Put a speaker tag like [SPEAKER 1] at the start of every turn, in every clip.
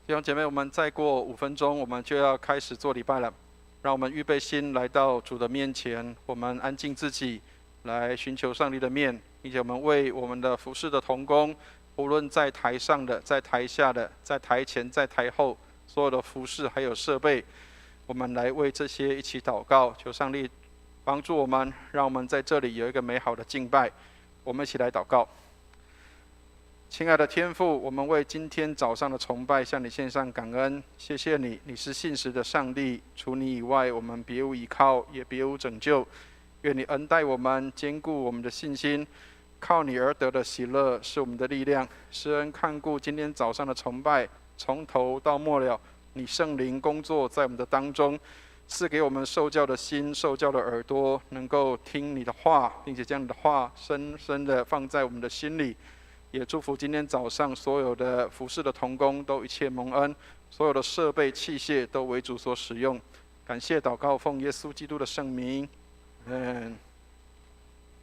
[SPEAKER 1] 弟兄姐妹，我们再过5分钟，我们就要开始做礼拜了。让我们预备心来到主的面前，我们安静自己，来寻求上帝的面，并且我们为我们的服侍的同工，无论在台上的、在台下的、在台前、在台后，所有的服侍还有设备，我们来为这些一起祷告，求上帝帮助我们，让我们在这里有一个美好的敬拜。我们一起来祷告。亲爱的天父，我们为今天早上的崇拜向你献上感恩，谢谢你，你是信实的上帝，除你以外，我们别无依靠，也别无拯救。愿你恩待我们，坚固我们的信心，靠你而得的喜乐是我们的力量。施恩看顾今天早上的崇拜，从头到末了，你圣灵工作在我们的当中，赐给我们受教的心、受教的耳朵，能够听你的话，并且将你的话深深的放在我们的心里。也祝福今天早上所有的服侍的同工都一切蒙恩，所有的设备器械都为主所使用。感谢祷告，奉耶稣基督的圣名，弟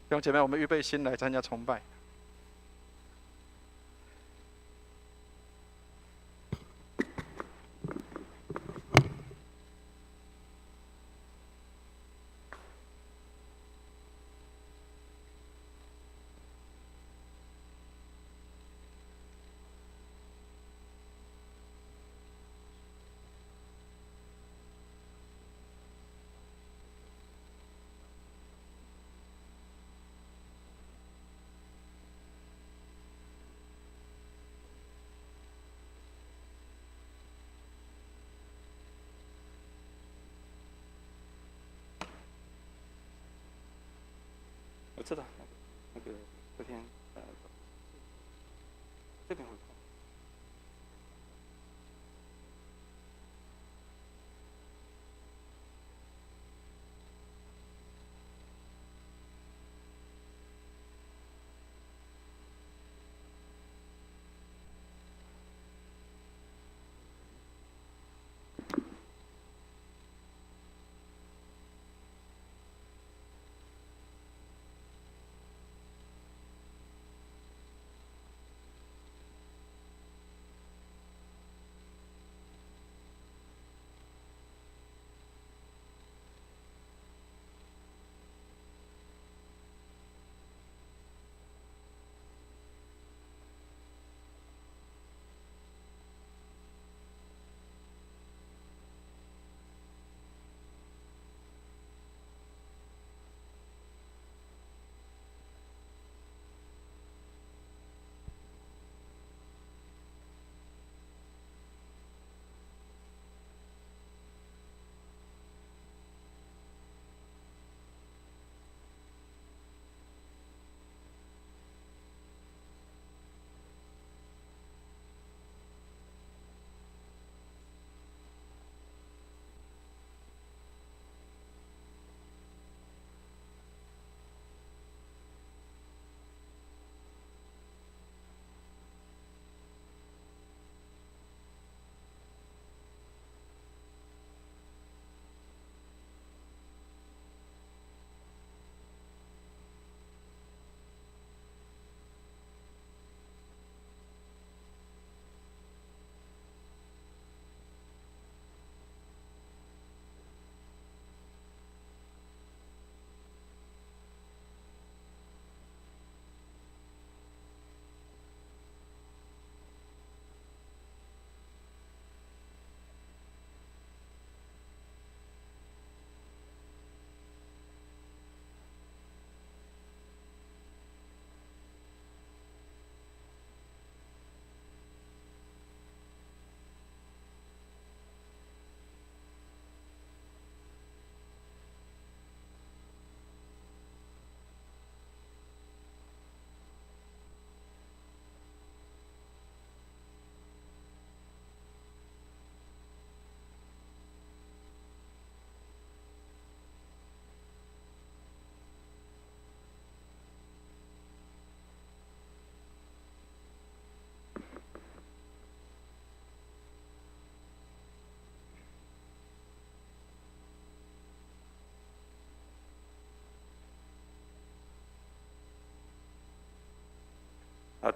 [SPEAKER 1] 兄姐妹，我们预备心来参加崇拜。
[SPEAKER 2] 我知道那个昨天这边会空。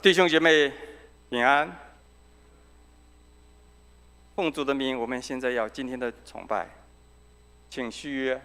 [SPEAKER 2] 弟兄姐妹平安。奉主的名，我们现在要今天的崇拜，请续约。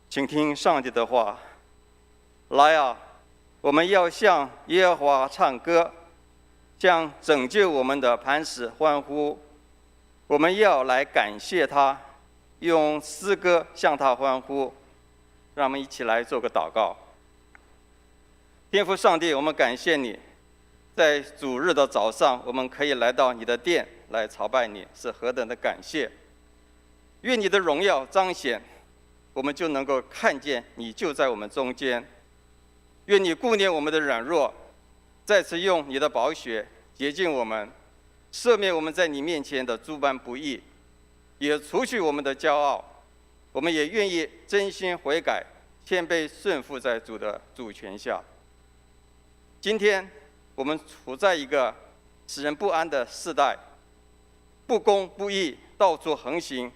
[SPEAKER 2] 请听上帝的话。来啊，我们要向耶和华唱歌，向拯救我们的磐石欢呼。我们要来感谢他，用诗歌向他欢呼。让我们一起来做个祷告。天父上帝，我们感谢你，在主日的早上，我们可以来到你的殿来朝拜你，是何等的感谢。愿你的荣耀彰显，我们就能够看见你就在我们中间。愿你顾念我们的软弱，再次用你的宝血洁净我们，赦免我们在你面前的诸般不义，也除去我们的骄傲。我们也愿意真心悔改，谦卑顺服在主的主权下。今天我们处在一个使人不安的世代，不公不义到处横行，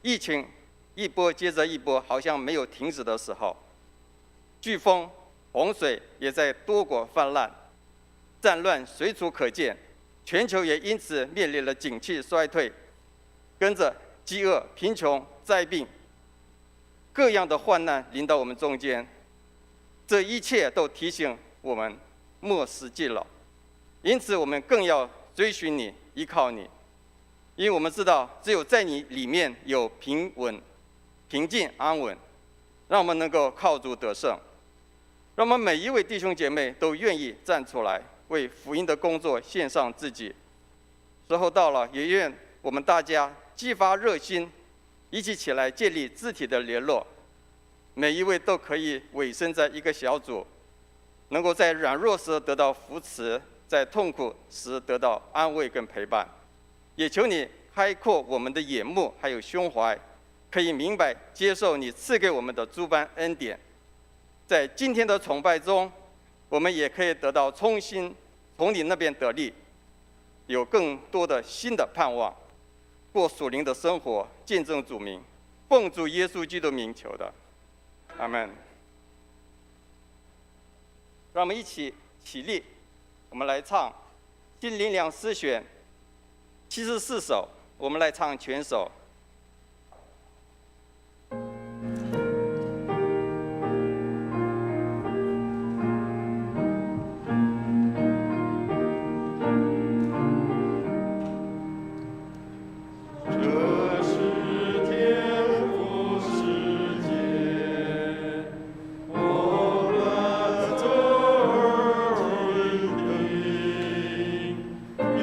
[SPEAKER 2] 疫情一波接着一波，好像没有停止的时候，飓风、洪水也在多国泛滥，战乱随处可见，全球也因此面临了景气衰退，跟着饥饿、贫穷、灾病，各样的患难临到我们中间。这一切都提醒我们莫使记老，因此我们更要追寻你，依靠你，因为我们知道只有在你里面有平静安稳，让我们能够靠主得胜。让我们每一位弟兄姐妹都愿意站出来，为福音的工作献上自己。时候到了，也愿我们大家激发热心，一起起来建立肢体的联络。每一位都可以委身在一个小组，能够在软弱时得到扶持，在痛苦时得到安慰跟陪伴。也求你开阔我们的眼目还有胸怀，可以明白接受你赐给我们的诸般恩典。在今天的崇拜中，我们也可以得到从你那边得力，有更多的新的盼望，过属灵的生活，见证主名，奉主耶稣基督名求的，阿们。让我们一起起立，我们来唱《新灵粮诗选》74首，我们来唱全首。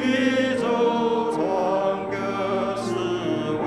[SPEAKER 3] 宇宙唱歌是为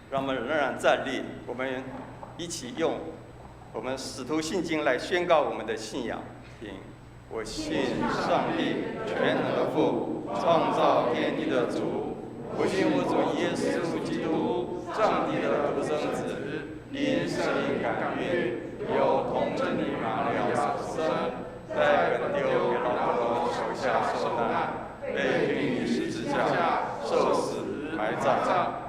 [SPEAKER 2] 让我们仍然站立，我们一起用我们使徒信经来宣告我们的信仰。请我信上帝全能的父，创造天地的主。我信我主耶稣基督，上帝的独生子，因圣灵感孕，由童贞女玛利亚所生，在本丢给老婆手下受难，被钉于十字架，受死，埋葬，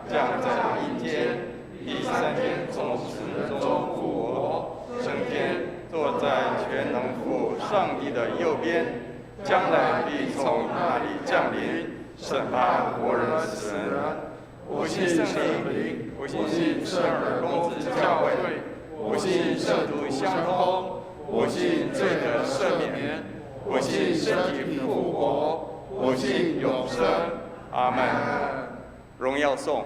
[SPEAKER 2] 降在阴间，第三天从死人中复活，升天，坐在全能父上帝的右边，将来必从那里降临，审判活人死人。我信圣灵，我信圣而公之教会，我信圣徒相通，我信罪得赦免，我信身体复活，我信永生。阿门。荣耀颂。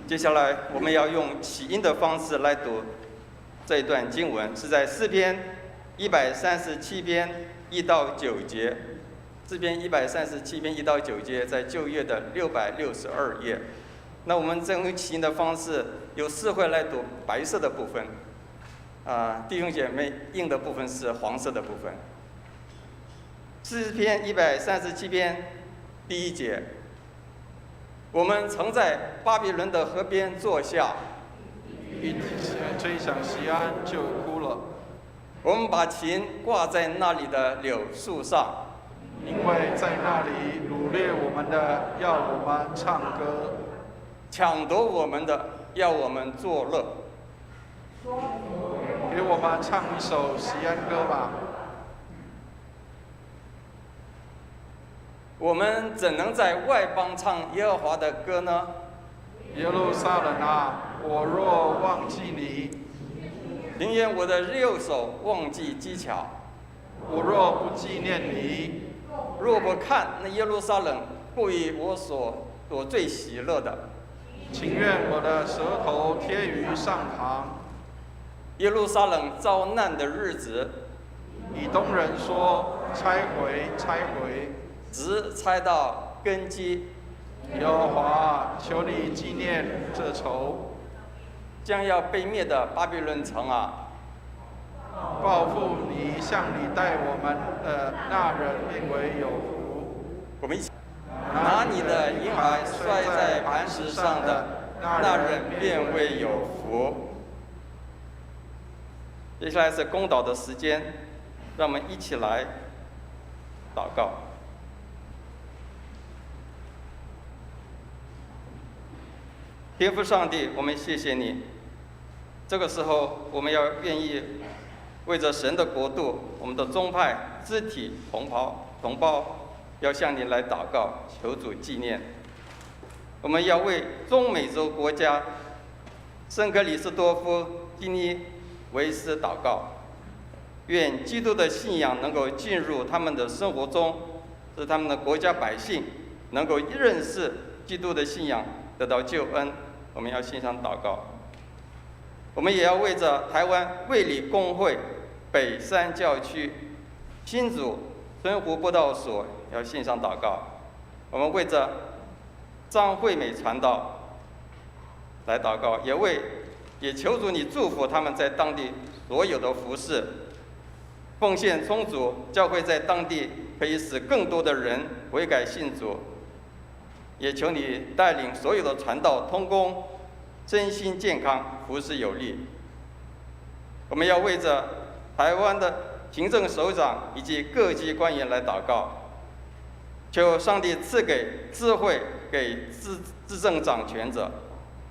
[SPEAKER 2] 接下来我们要用起音的方式来读这一段经文，是在诗篇137篇1到9节。诗篇137篇1到9节在旧约的662页。那我们用起音的方式，由诗会来读白色的部分，弟兄姐妹印的部分是黄色的部分。诗篇137篇第1节。我们曾在巴比伦的河边坐下，
[SPEAKER 1] 一吹响锡安就哭了。
[SPEAKER 2] 我们把琴挂在那里的柳树上，
[SPEAKER 1] 因为在那里掳掠我们的要我们唱歌，
[SPEAKER 2] 抢夺我们的要我们作乐。
[SPEAKER 1] 给我们唱一首锡安歌吧。
[SPEAKER 2] 我们怎能在外邦唱耶和华的歌呢？
[SPEAKER 1] 耶路撒冷啊，我若忘记你，
[SPEAKER 2] 宁愿我的右手忘记技巧。
[SPEAKER 1] 我若不纪念你，
[SPEAKER 2] 若不看那耶路撒冷不以我所最喜乐的，
[SPEAKER 1] 情愿我的舌头贴于上膛。
[SPEAKER 2] 耶路撒冷遭难的日子，
[SPEAKER 1] 以东人说：拆回，拆回。
[SPEAKER 2] 直猜到根基。
[SPEAKER 1] 耶和华，求你纪念这仇。
[SPEAKER 2] 将要被灭的巴比伦城啊，
[SPEAKER 1] 报复你向你待我们的那人变为有福。
[SPEAKER 2] 我们一起拿你的婴孩摔在磐石上的那人变为有福。接下来是公祷的时间，让我们一起来祷告。天父上帝，我们谢谢你。这个时候，我们要愿意为着神的国度，我们的宗派、肢体、同胞，要向你来祷告，求主纪念。我们要为中美洲国家圣克里斯多夫、基尼维斯祷告，愿基督的信仰能够进入他们的生活中，使他们的国家百姓能够认识基督的信仰，得到救恩。我们要献上祷告。我们也要为着台湾卫理公会、北山教区、新竹春湖布道所要献上祷告。我们为着张惠美传道来祷告，也求主你祝福他们在当地所有的服事，奉献充足，教会在当地可以使更多的人悔改信主。也求你带领所有的传道同工身心健康，服事有力。我们要为着台湾的行政首长以及各级官员来祷告，求上帝赐给智慧给执政掌权者，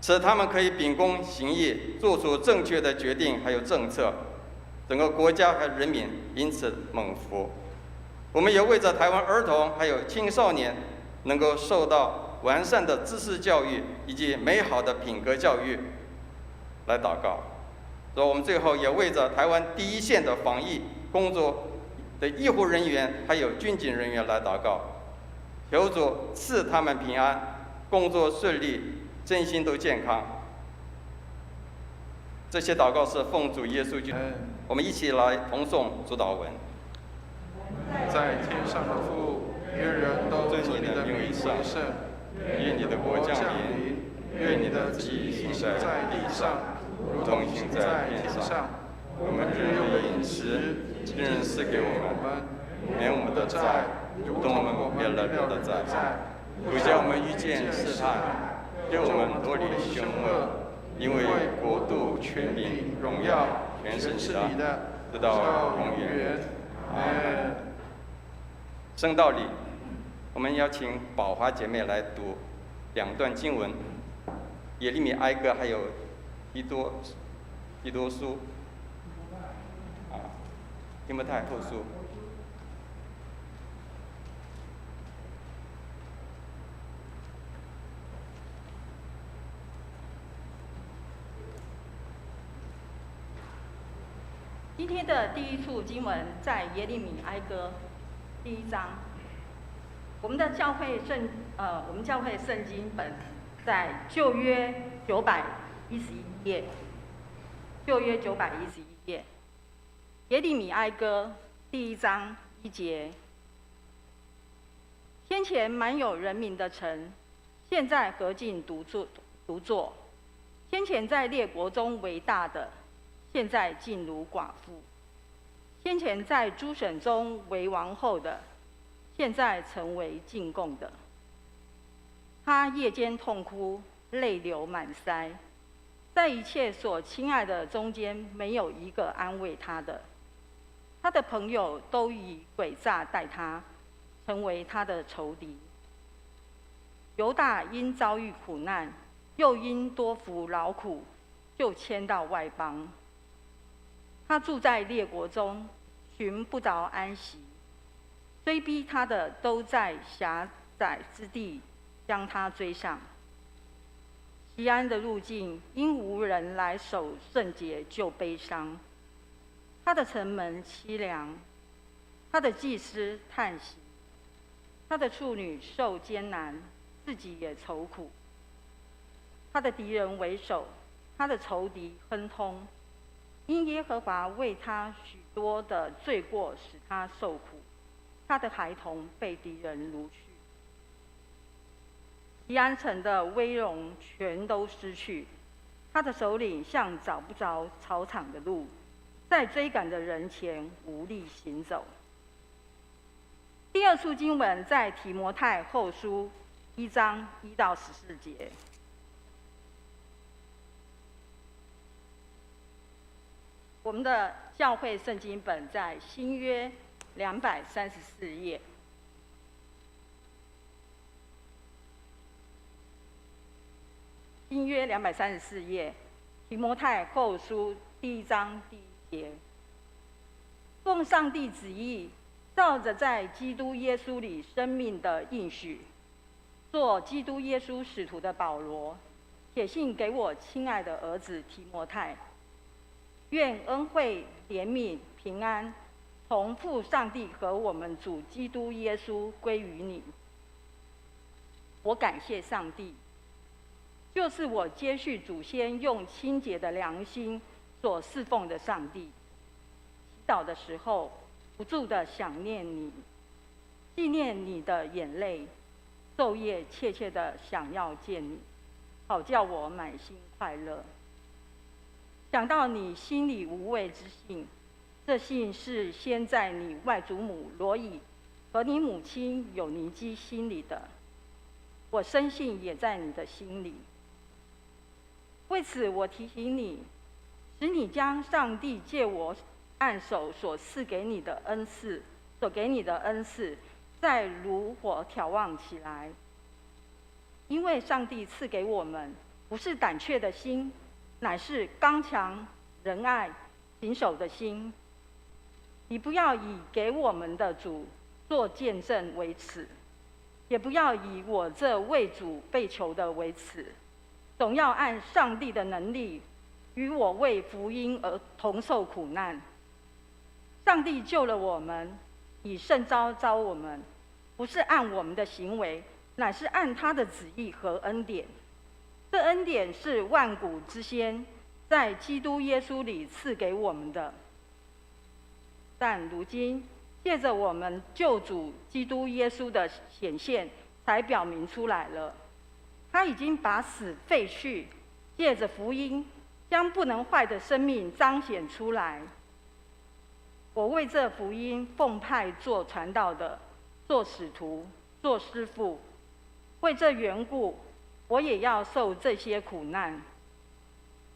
[SPEAKER 2] 使他们可以秉公行义，做出正确的决定还有政策，整个国家和人民因此蒙福。我们也为着台湾儿童还有青少年能够受到完善的知识教育以及美好的品格教育来祷告。所以我们最后也为着台湾第一线的防疫工作的医护人员还有军警人员来祷告，求主赐他们平安，工作顺利，身心都健康。这些祷告是奉主耶稣基督。我们一起来同诵主祷文。
[SPEAKER 1] 在天上的父，愿人都尊你的名为圣，
[SPEAKER 2] 愿你的国降临，
[SPEAKER 1] 愿你的旨意行在地上，如同行在天上。我们日用的饮食，今日赐给我们，免我们的债，如同我们免了人的债，不叫我们遇见试探，救我们脱离凶恶。因为国度、权柄、荣耀，全是你的，直到永远。阿门。
[SPEAKER 2] 圣道里，我们邀请宝华姐妹来读2段经文：耶利米哀歌，还有提多书，提摩太后书。
[SPEAKER 3] 今天的第一处经文在耶利米哀歌第1章。我们教会圣经本在旧约911页，旧约911页。耶利米哀歌第1章1节：先前满有人民的城，现在何竟独坐？先前在列国中为大的，现在竟如寡妇；先前在诸省中为王后的，现在成为进贡的。她夜间痛哭，泪流满腮，在一切所亲爱的中间，没有一个安慰她的。她的朋友都以诡诈待她，成为她的仇敌。犹大因遭遇苦难，又因多服劳苦，就迁到外邦。他住在列国中，寻不着安息。追逼他的都在狭窄之地将他追上。西安的路径因无人来守圣节就悲伤。他的城门凄凉，他的祭司叹息，他的处女受艰难，自己也愁苦。他的敌人为首，他的仇敌亨通。因耶和华为他许多的罪过使他受苦，他的孩童被敌人掳去。西安城的威荣全都失去，他的首领像找不着草场的鹿，在追赶的人前无力行走。第2处经文在提摩太后书1章1到14节。我们的教会圣经本在新约234页。新约234页，提摩太后书第1章第1节。奉上帝旨意，照着在基督耶稣里生命的应许，做基督耶稣使徒的保罗，写信给我亲爱的儿子提摩太。愿恩惠、怜悯、平安，从父上帝和我们主基督耶稣归于你。我感谢上帝，就是我接续祖先用清洁的良心所侍奉的上帝。祈祷的时候，不住地想念你，纪念你的眼泪，昼夜切切地想要见你，好叫我满心快乐。想到你心里无畏之信，这信是先在你外祖母罗以和你母亲有尼基心里的，我深信也在你的心里。为此，我提醒你，使你将上帝借我按手所赐给你的恩赐，再如火挑旺起来。因为上帝赐给我们不是胆怯的心，乃是刚强、仁爱、谨守的心。你不要以给我们的主做见证为耻，也不要以我这为主被囚的为耻，总要按上帝的能力，与我为福音而同受苦难。上帝救了我们，以圣召召我们，不是按我们的行为，乃是按他的旨意和恩典。这恩典是万古之先，在基督耶稣里赐给我们的。但如今借着我们救主基督耶稣的显现，才表明出来了。他已经把死废去，借着福音将不能坏的生命彰显出来。我为这福音奉派做传道的，做使徒，做师傅。为这缘故，我也要受这些苦难。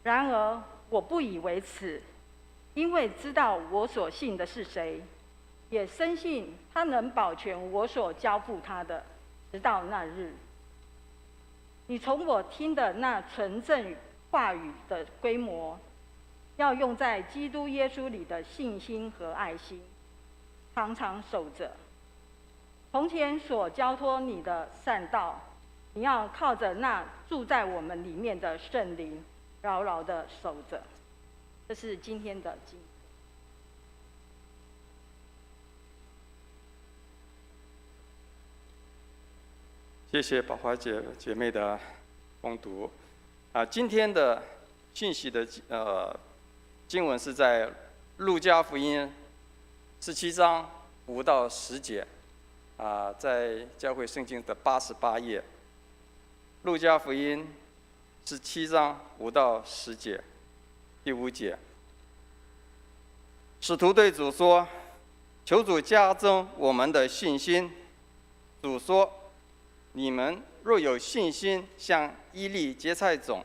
[SPEAKER 3] 然而我不以为耻，因为知道我所信的是谁，也深信他能保全我所交付他的，直到那日。你从我听的那纯正话语的规模，要用在基督耶稣里的信心和爱心，常常守着。从前所交托你的善道，你要靠着那住在我们里面的圣灵，牢牢地守着。这是今天的经。
[SPEAKER 2] 谢谢宝华姐妹的恭读。今天的信息的经文是在路加福音17章5到10节，在教会圣经的88页。路加福音17章5到10节，第5节，使徒对主说：“求主加增我们的信心。”主说：“你们若有信心，像一粒芥菜种，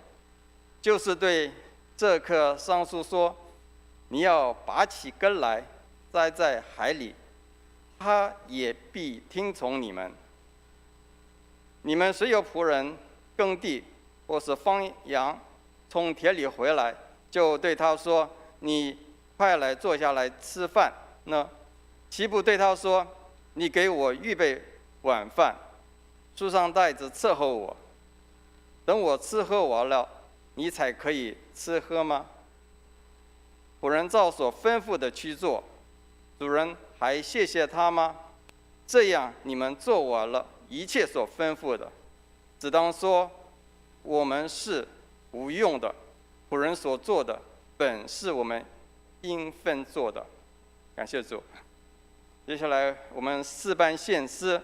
[SPEAKER 2] 就是对这棵桑树说：你要拔起根来，栽在海里，他也必听从你们。你们谁有仆人耕地，或是放羊从田里回来，就对他说：你快来坐下来吃饭呢？岂不对他说：你给我预备晚饭，束上带子伺候我，等我吃喝完了，你才可以吃喝吗？仆人照所吩咐的去做，主人还谢谢他吗？这样你们做完了一切所吩咐的，只当说：我们是无用的，仆人所做的本是我们应分做的。感谢主。接下来我们4班献诗。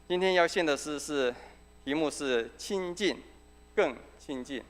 [SPEAKER 2] 今天要献的诗是题目是亲近，更亲近。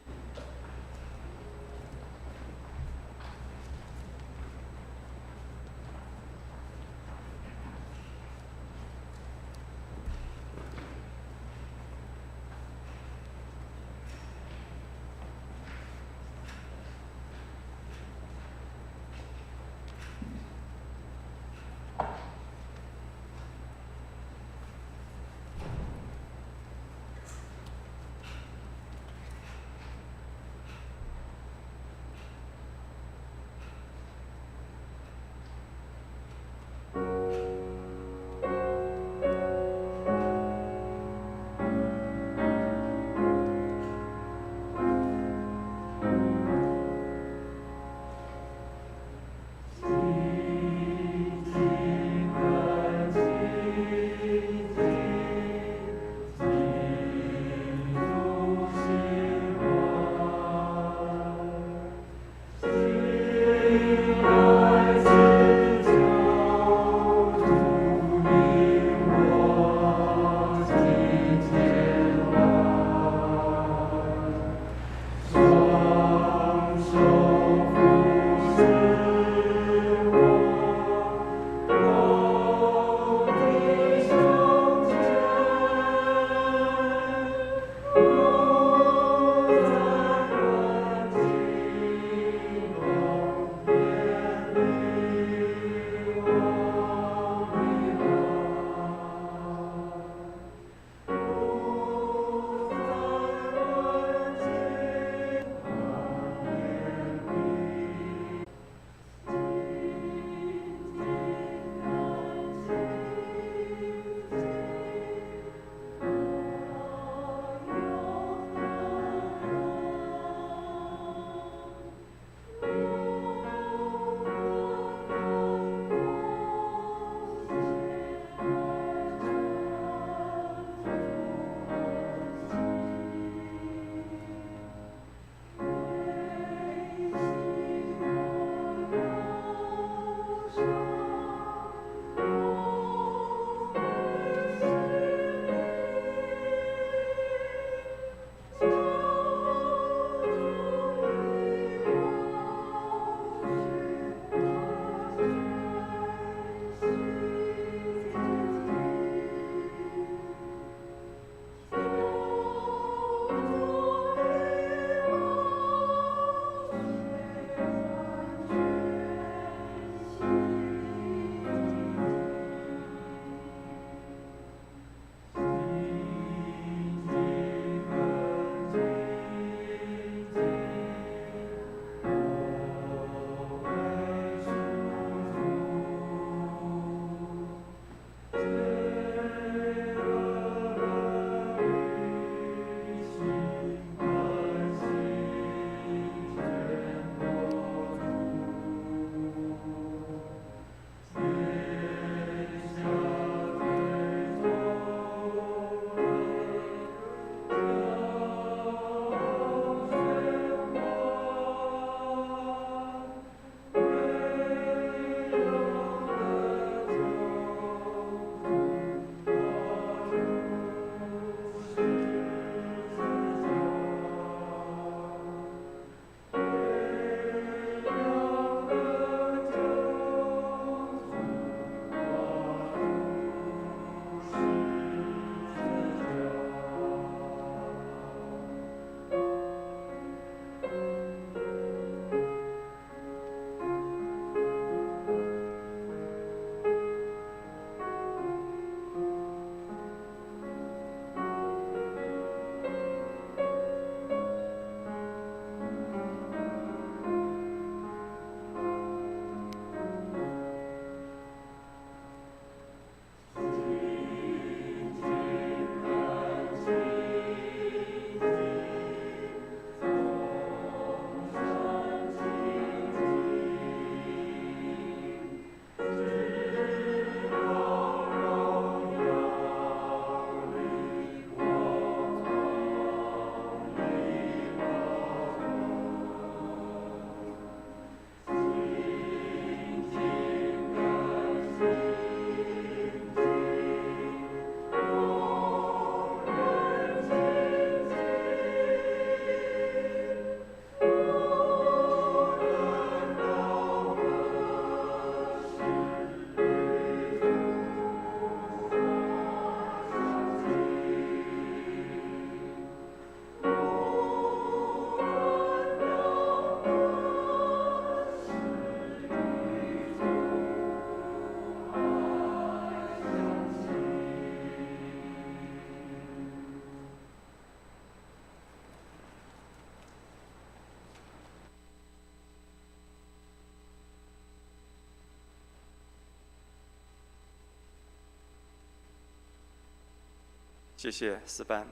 [SPEAKER 2] 谢谢诗班。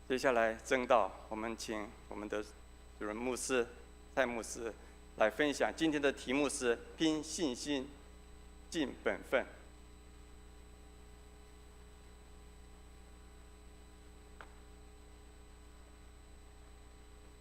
[SPEAKER 2] 接下来正道，我们请我们的主任牧师蔡牧师来分享。今天的题目是“拼信心，尽本分”。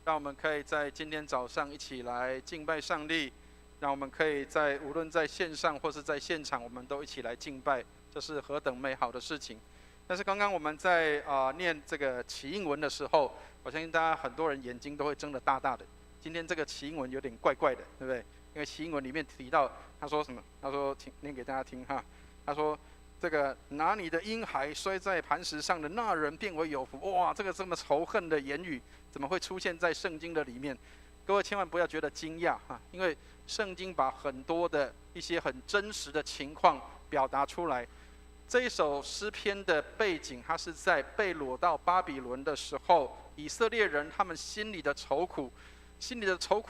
[SPEAKER 1] 让我们可以在今天早上一起来敬拜上帝，让我们可以无论在线上或是在现场，我们都一起来敬拜，这是何等美好的事情。但是刚刚我们在念这个起应文的时候，我相信大家很多人眼睛都会睁得大大的。今天这个起应文有点怪怪的，对不对？因为起应文里面提到他说什么？他说念给大家听哈。他说这个拿你的婴孩摔在磐石上的那人变为有福。哇，这个这么仇恨的言语怎么会出现在圣经的里面？各位千万不要觉得惊讶哈，因为圣经把很多的一些很真实的情况表达出来。这一首诗篇的背景，它是在被掳到巴比伦的时候，以色列人他们心里的愁苦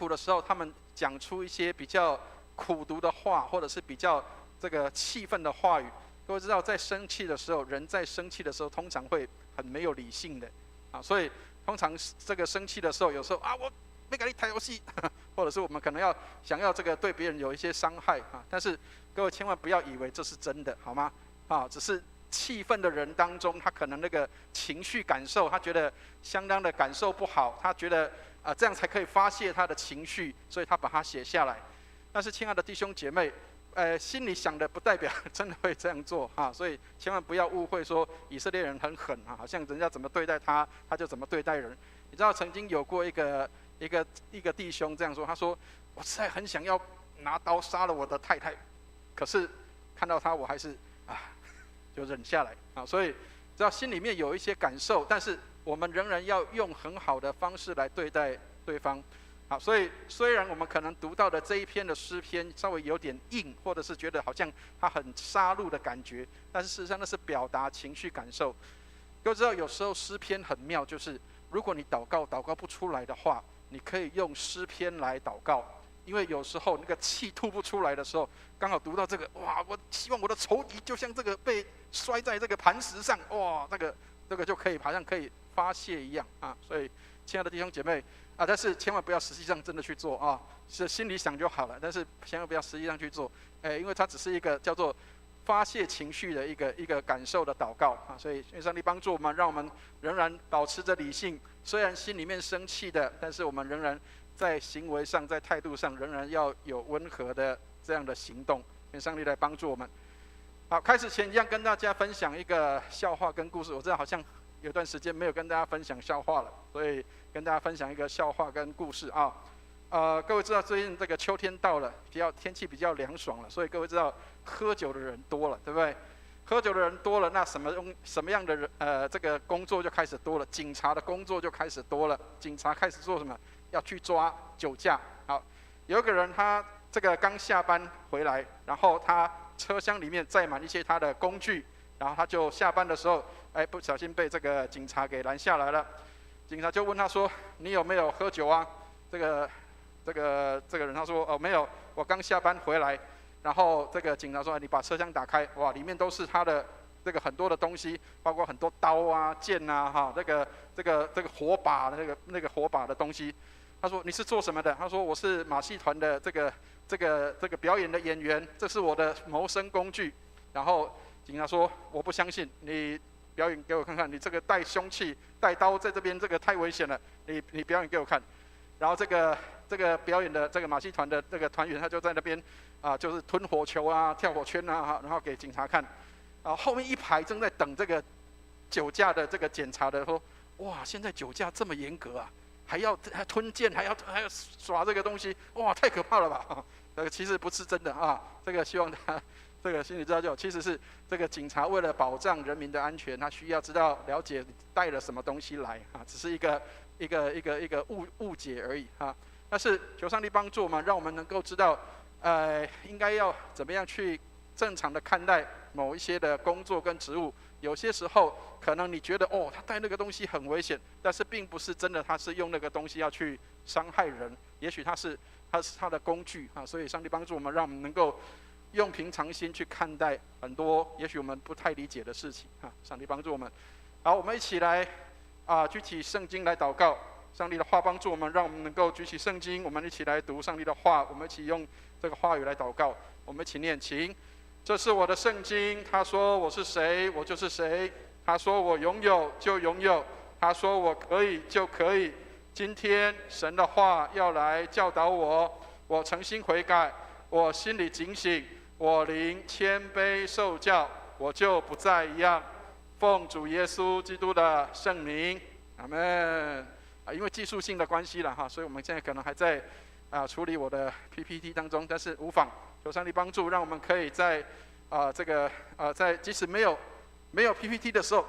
[SPEAKER 1] 的时候，他们讲出一些比较苦毒的话，或者是比较这个气愤的话语。各位知道，在生气的时候，人在生气的时候，通常会很没有理性的啊，所以通常这个生气的时候，有时候啊，我没给你抬游戏，或者是我们可能想要这个对别人有一些伤害啊，但是各位千万不要以为这是真的，好吗？啊，只是气愤的人当中，他可能那个情绪感受，他觉得相当的感受不好，他觉得这样才可以发泄他的情绪，所以他把它写下来。但是亲爱的弟兄姐妹，心里想的不代表真的会这样做哈，所以千万不要误会说以色列人很狠啊，好像人家怎么对待他，他就怎么对待人。你知道曾经有过一个弟兄这样说，他说我实在很想要拿刀杀了我的太太，可是看到他我还是就忍下来啊，所以知道心里面有一些感受，但是我们仍然要用很好的方式来对待对方。好，所以虽然我们可能读到的这一篇的诗篇稍微有点硬，或者是觉得好像它很杀戮的感觉，但是事实上那是表达情绪感受。各位知道有时候诗篇很妙，就是如果你祷告不出来的话，你可以用诗篇来祷告。因为有时候那个气吐不出来的时候，刚好读到这个，哇！我希望我的仇敌就像这个被摔在这个磐石上，哇！这个就可以好像可以发泄一样啊。所以，亲爱的弟兄姐妹啊，但是千万不要实际上真的去做啊，是心里想就好了，但是千万不要实际上去做，因为它只是一个叫做发泄情绪的一个感受的祷告啊。所以，愿上帝帮助我们，让我们仍然保持着理性，虽然心里面生气的，但是我们仍然在行为上，在态度上，仍然要有温和的这样的行动。愿上帝来帮助我们。好，开始前一样跟大家分享一个笑话跟故事。我知道好像有段时间没有跟大家分享笑话了，所以跟大家分享一个笑话跟故事啊。各位知道最近这个秋天到了，天气比较凉爽了，所以各位知道喝酒的人多了，对不对？喝酒的人多了，那什么样的人这个工作就开始多了，警察的工作就开始多了。警察开始做什么？要去抓酒驾。好，有一个人他这个刚下班回来，然后他车厢里面载满一些他的工具，然后他就下班的时候，不小心被这个警察给拦下来了。警察就问他说：“你有没有喝酒啊？”这个人他说：“哦，没有，我刚下班回来。”然后这个警察说：“你把车厢打开，哇，里面都是他的这个很多的东西，包括很多刀啊、剑啊，哈，这个火把那个火把的东西。”他说：“你是做什么的？”他说：“我是马戏团的这个表演的演员，这是我的谋生工具。”然后警察说：“我不相信，你表演给我看看，你这个带凶器、带刀在这边，这个太危险了，你表演给我看。”然后这个表演的这个马戏团的这个团员，他就在那边就是吞火球啊、跳火圈啊，然后给警察看。后面一排正在等这个酒驾的这个检查的说：“哇，现在酒驾这么严格啊！还要吞剑，还要耍这个东西，哇，太可怕了吧！”这个其实不是真的啊，这个希望他这个心里知道就好。其实是这个警察为了保障人民的安全，他需要知道了解带了什么东西来啊，只是一个误解而已啊。但是求上帝帮助我们，让我们能够知道，应该要怎么样去正常的看待某一些的工作跟职务。有些时候可能你觉得他带那个东西很危险，但是并不是真的，他是用那个东西要去伤害人，也许他是他的工具啊。所以上帝帮助我们，让我们能够用平常心去看待很多也许我们不太理解的事情上帝帮助我们。好，我们一起来举起圣经来祷告。上帝的话帮助我们，让我们能够举起圣经，我们一起来读上帝的话，我们一起用这个话语来祷告。我们一起念，请。这是我的圣经，他说我是谁，我就是谁；他说我拥有就拥有，他说我可以就可以。今天神的话要来教导我，我诚心悔改，我心里警醒，我灵谦卑受教，我就不再一样。奉主耶稣基督的圣名，阿们。因为技术性的关系了所以我们现在可能还在处理我的 PPT 当中，但是无妨，求上帝帮助，让我们可以在在即使没有 PPT 的时候，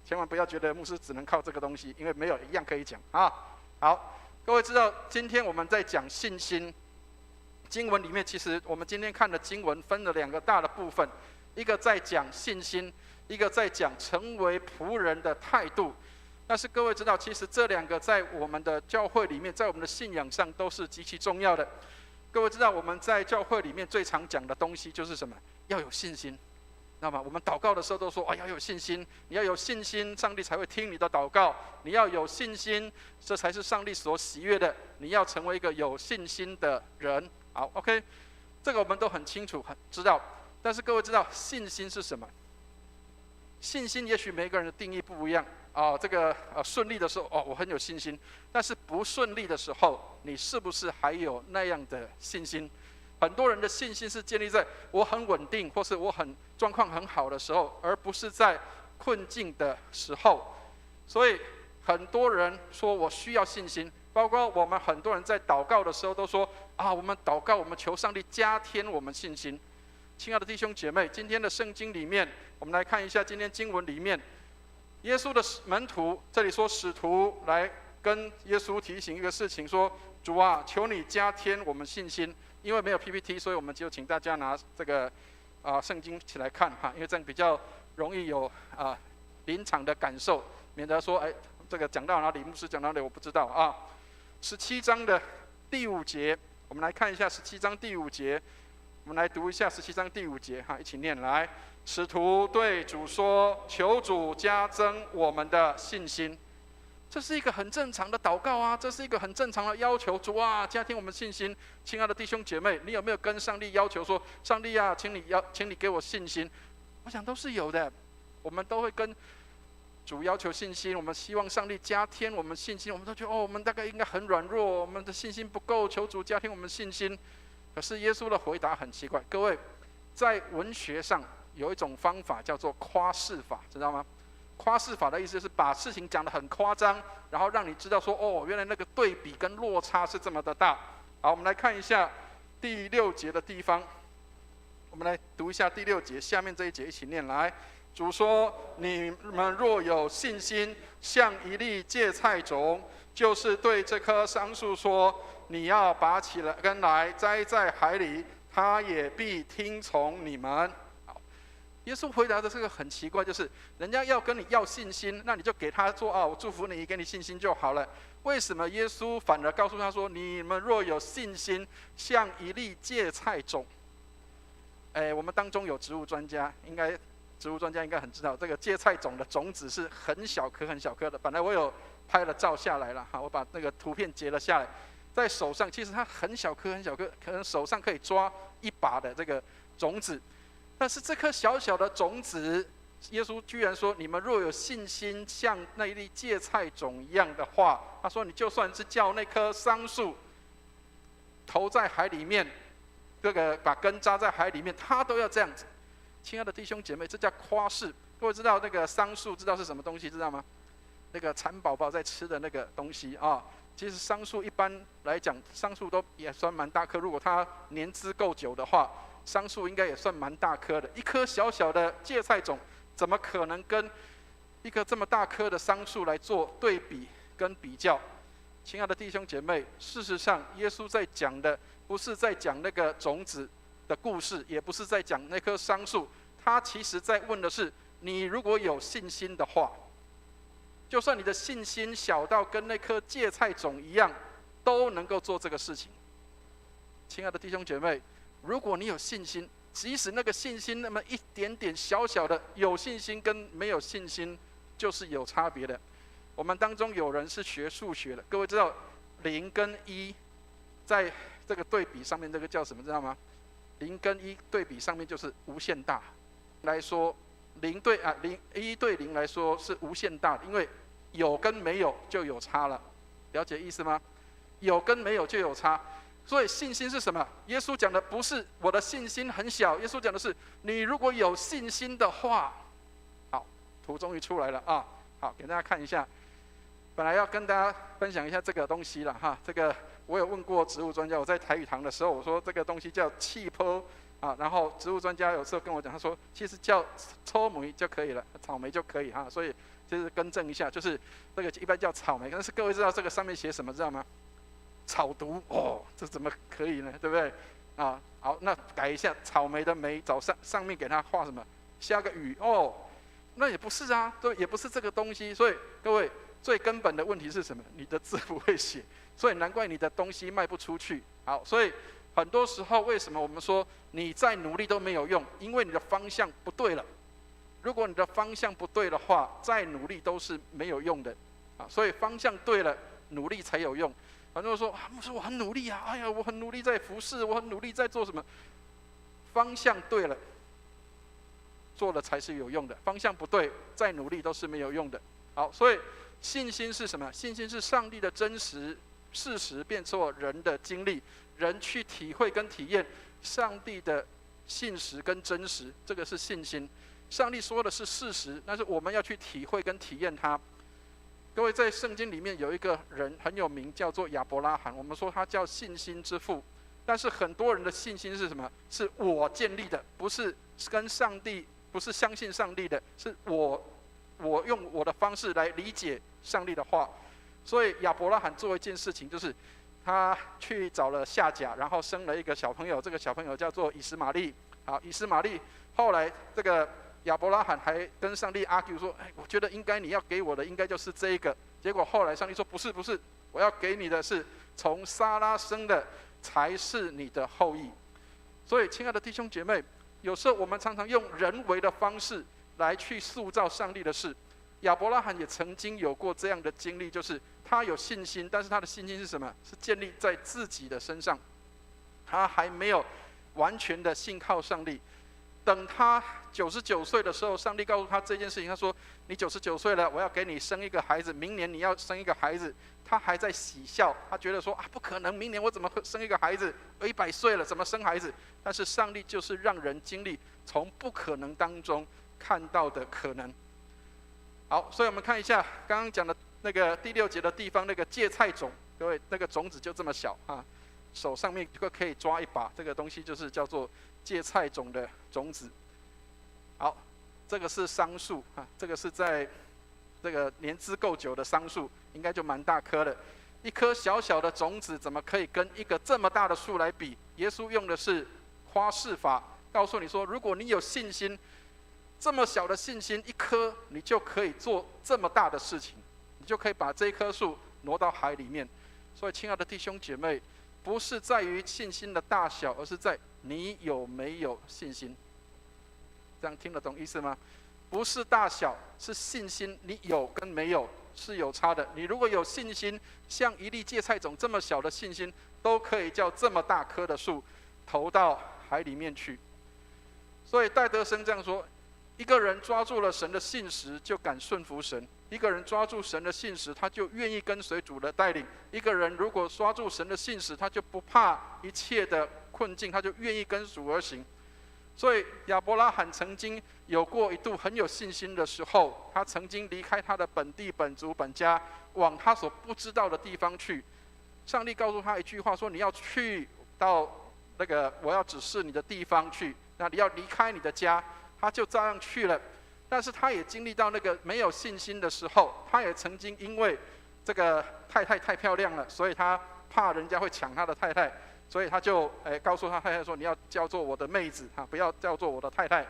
[SPEAKER 1] 千万不要觉得牧师只能靠这个东西，因为没有一样可以讲好，各位知道今天我们在讲信心，经文里面其实我们今天看的经文分了2个大的部分，一个在讲信心，一个在讲成为仆人的态度。但是各位知道，其实这2个在我们的教会里面，在我们的信仰上都是极其重要的。各位知道，我们在教会里面最常讲的东西就是什么？要有信心。那么我们祷告的时候都说要有信心，你要有信心，上帝才会听你的祷告。你要有信心，这才是上帝所喜悦的。你要成为一个有信心的人。好 ，OK， 这个我们都很清楚，很知道。但是各位知道信心是什么？信心也许每个人的定义不一样。顺利的时候我很有信心，但是不顺利的时候，你是不是还有那样的信心？很多人的信心是建立在我很稳定，或是我状况很好的时候，而不是在困境的时候。所以很多人说我需要信心，包括我们很多人在祷告的时候都说我们祷告，我们求上帝加添我们信心。亲爱的弟兄姐妹，今天的圣经里面，我们来看一下今天经文里面。耶稣的门徒，这里说使徒来跟耶稣提醒一个事情，说主啊，求你加添我们信心。因为没有 PPT， 所以我们就请大家拿这个圣经起来看因为这样比较容易有临场的感受，免得说这个讲到哪里，牧师讲到哪里我不知道17章的第5节，我们来看一下17章第5节，我们来读一下17章第5节一起念来。使徒对主说：“求主加增我们的信心。”这是一个很正常的祷告这是一个很正常的要求。主啊，加添我们信心。亲爱的弟兄姐妹，你有没有跟上帝要求说：“上帝啊，请你给我信心？”我想都是有的。我们都会跟主要求信心，我们希望上帝加添我们信心。我们都觉得我们大概应该很软弱，我们的信心不够，求主加添我们信心。可是耶稣的回答很奇怪，各位，在文学上有一种方法叫做夸饰法，知道吗？夸饰法的意思是把事情讲得很夸张，然后让你知道说原来那个对比跟落差是这么的大。好，我们来看一下第6节的地方，我们来读一下第6节下面这一节一起念来。主说：“你们若有信心，像一粒芥菜种，就是对这棵桑树说：你要拔起来根来，栽在海里，它也必听从你们。”耶稣回答的这个很奇怪，就是人家要跟你要信心，那你就给他说我祝福你，给你信心就好了。为什么耶稣反而告诉他说：“你们若有信心，像一粒芥菜种？”我们当中有植物专家，植物专家应该很知道，这个芥菜种的种子是很小颗很小颗的。本来我有拍了照下来了我把那个图片截了下来，在手上，其实它很小颗很小颗，可能手上可以抓一把的这个种子。但是这颗小小的种子，耶稣居然说：“你们若有信心，像那一粒芥菜种一样的话，他说你就算是叫那棵桑树投在海里面，这个把根扎在海里面，它都要这样子。”亲爱的弟兄姐妹，这叫夸饰。各位知道那个桑树知道是什么东西，知道吗？那个蚕宝宝在吃的那个东西其实桑树一般来讲，桑树都也算蛮大棵，如果它年资够久的话，桑树应该也算蛮大棵的。一颗小小的芥菜种，怎么可能跟一棵这么大棵的桑树来做对比跟比较？亲爱的弟兄姐妹，事实上，耶稣在讲的不是在讲那个种子的故事，也不是在讲那棵桑树，他其实在问的是：你如果有信心的话，就算你的信心小到跟那颗芥菜种一样，都能够做这个事情。亲爱的弟兄姐妹，如果你有信心，即使那个信心那么一点点小小的，有信心跟没有信心就是有差别的。我们当中有人是学数学的，各位知道0跟1在这个对比上面，这个叫什么知道吗？0跟1对比上面就是无限大来说，1对0来说是无限大的，因为有跟没有就有差了，了解意思吗？有跟没有就有差。所以信心是什么？耶稣讲的不是我的信心很小，耶稣讲的是你如果有信心的话。好，图终于出来了啊！好，给大家看一下。本来要跟大家分享一下这个东西了哈，这个我有问过植物专家，我在台语堂的时候我说这个东西叫气泡啊，然后植物专家有时候跟我讲，他说其实叫草莓就可以了，草莓就可以哈，所以就是更正一下，就是这个一般叫草莓，但是各位知道这个上面写什么知道吗？草毒哦，这怎么可以呢？对不对？啊，好，那改一下，草莓的莓早上面给它画什么？下个雨哦，那也不是啊，对，也不是这个东西，所以各位。最根本的问题是什么？你的字不会写，所以难怪你的东西卖不出去。好，所以很多时候为什么我们说你再努力都没有用？因为你的方向不对了。如果你的方向不对的话，再努力都是没有用的。啊，所以方向对了，努力才有用。很多人说牧师我很努力啊，哎呀我很努力在服侍，我很努力在做什么？方向对了，做了才是有用的。方向不对，再努力都是没有用的。好，所以。信心是什么？信心是上帝的真实事实变作人的经历，人去体会跟体验上帝的信实跟真实，这个是信心。上帝说的是事实，但是我们要去体会跟体验它。各位，在圣经里面有一个人很有名，叫做亚伯拉罕，我们说他叫信心之父。但是很多人的信心是什么？是我建立的，不是跟上帝，不是相信上帝的，是我用我的方式来理解上帝的话。所以亚伯拉罕做一件事情，就是他去找了夏甲，然后生了一个小朋友，这个小朋友叫做以实玛利。好，以实玛利后来这个亚伯拉罕还跟上帝 argue 说，我觉得应该你要给我的应该就是这一个。结果后来上帝说不是，我要给你的是从撒拉生的才是你的后裔。所以亲爱的弟兄姐妹，有时候我们常常用人为的方式来去塑造上帝的事。亚伯拉罕也曾经有过这样的经历，就是他有信心，但是他的信心是什么？是建立在自己的身上，他还没有完全的信靠上帝。等他99岁的时候，上帝告诉他这件事情，他说：“你99岁了，我要给你生一个孩子，明年你要生一个孩子。”他还在喜笑，他觉得说：“不可能，明年我怎么生一个孩子？我100岁了，怎么生孩子？”但是上帝就是让人经历从不可能当中看到的可能。好，所以我们看一下刚刚讲的那个第6节的地方，那个芥菜种，各位，那个种子就这么小啊，手上面就可以抓一把，这个东西就是叫做芥菜种的种子。好，这个是桑树啊，这个是在这个年资够久的桑树，应该就蛮大棵的。一颗小小的种子怎么可以跟一个这么大的树来比？耶稣用的是夸饰法，告诉你说，如果你有信心，这么小的信心一颗，你就可以做这么大的事情，你就可以把这一棵树挪到海里面。所以亲爱的弟兄姐妹，不是在于信心的大小，而是在你有没有信心。这样听得懂意思吗？不是大小，是信心，你有跟没有是有差的。你如果有信心，像一粒芥菜种这么小的信心，都可以叫这么大棵的树投到海里面去。所以戴德生这样说，一个人抓住了神的信实，就敢顺服神；一个人抓住神的信实，他就愿意跟随主的带领；一个人如果抓住神的信实，他就不怕一切的困境，他就愿意跟主而行。所以亚伯拉罕曾经有过一度很有信心的时候，他曾经离开他的本地本族本家，往他所不知道的地方去。上帝告诉他一句话说，你要去到那个我要指示你的地方去，那你要离开你的家。他就照样去了，但是他也经历到那个没有信心的时候，他也曾经因为这个太太太漂亮了，所以他怕人家会抢他的太太，所以他就告诉他太太说，你要叫做我的妹子不要叫做我的太太。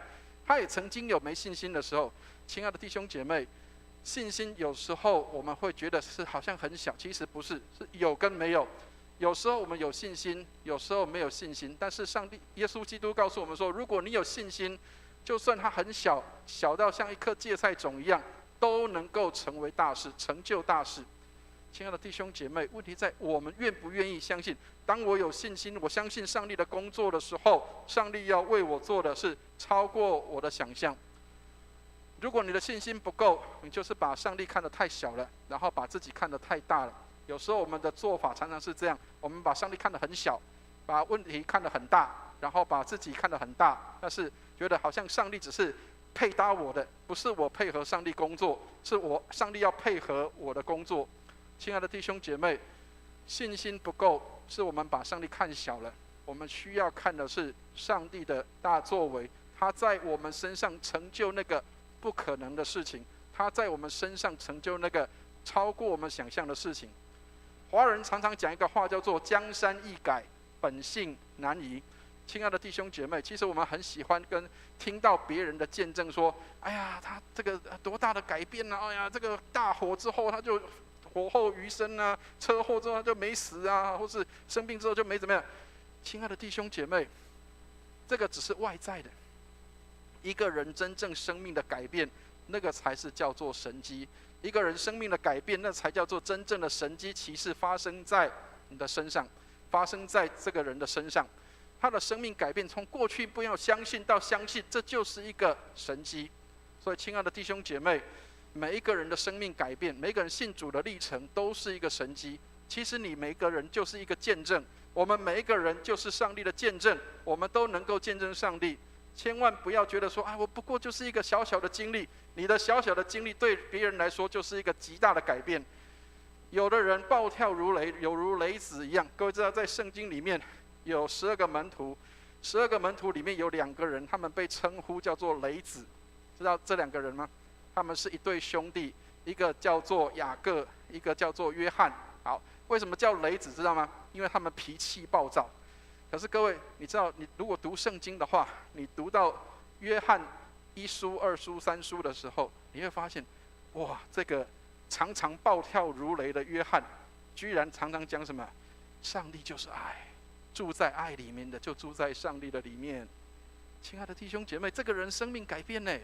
[SPEAKER 1] 他也曾经有没信心的时候。亲爱的弟兄姐妹，信心有时候我们会觉得是好像很小，其实不是，是有跟没有。有时候我们有信心，有时候没有信心。但是耶稣基督告诉我们说，如果你有信心，就算它很小，小到像一颗芥菜种一样，都能够成为大事，成就大事。亲爱的弟兄姐妹，问题在我们愿不愿意相信？当我有信心，我相信上帝的工作的时候，上帝要为我做的是超过我的想象。如果你的信心不够，你就是把上帝看得太小了，然后把自己看得太大了。有时候我们的做法常常是这样，我们把上帝看得很小，把问题看得很大，然后把自己看得很大，但是觉得好像上帝只是配搭我的，不是我配合上帝工作，是上帝要配合我的工作。亲爱的弟兄姐妹，信心不够，是我们把上帝看小了。我们需要看的是上帝的大作为，他在我们身上成就那个不可能的事情，他在我们身上成就那个超过我们想象的事情。华人常常讲一个话叫做江山易改，本性难移。亲爱的弟兄姐妹，其实我们很喜欢听到别人的见证说，哎呀，他这个多大的改变啊，哎呀，这个大火之后他就火后余生啊，车祸之后他就没死啊，或是生病之后就没怎么样。亲爱的弟兄姐妹，这个只是外在的，一个人真正生命的改变，那个才是叫做神迹。一个人生命的改变，那才叫做真正的神迹奇事发生在你的身上，发生在这个人的身上。他的生命改变，从过去不要相信到相信，这就是一个神迹。所以，亲爱的弟兄姐妹，每一个人的生命改变，每一个人信主的历程，都是一个神迹。其实你每一个人就是一个见证，我们每一个人就是上帝的见证，我们都能够见证上帝。千万不要觉得说，我不过就是一个小小的经历，你的小小的经历对别人来说就是一个极大的改变。有的人暴跳如雷，有如雷子一样。各位知道，在圣经里面有12个门徒，12个门徒里面有2个人，他们被称呼叫做雷子。知道这2个人吗？他们是一对兄弟，一个叫做雅各，一个叫做约翰。好，为什么叫雷子？知道吗？因为他们脾气暴躁。可是各位，你知道，你如果读圣经的话，你读到约翰1书、2书、3书的时候，你会发现，哇，这个常常暴跳如雷的约翰，居然常常讲什么？上帝就是爱，住在爱里面的就住在上帝的里面。亲爱的弟兄姐妹，这个人生命改变呢，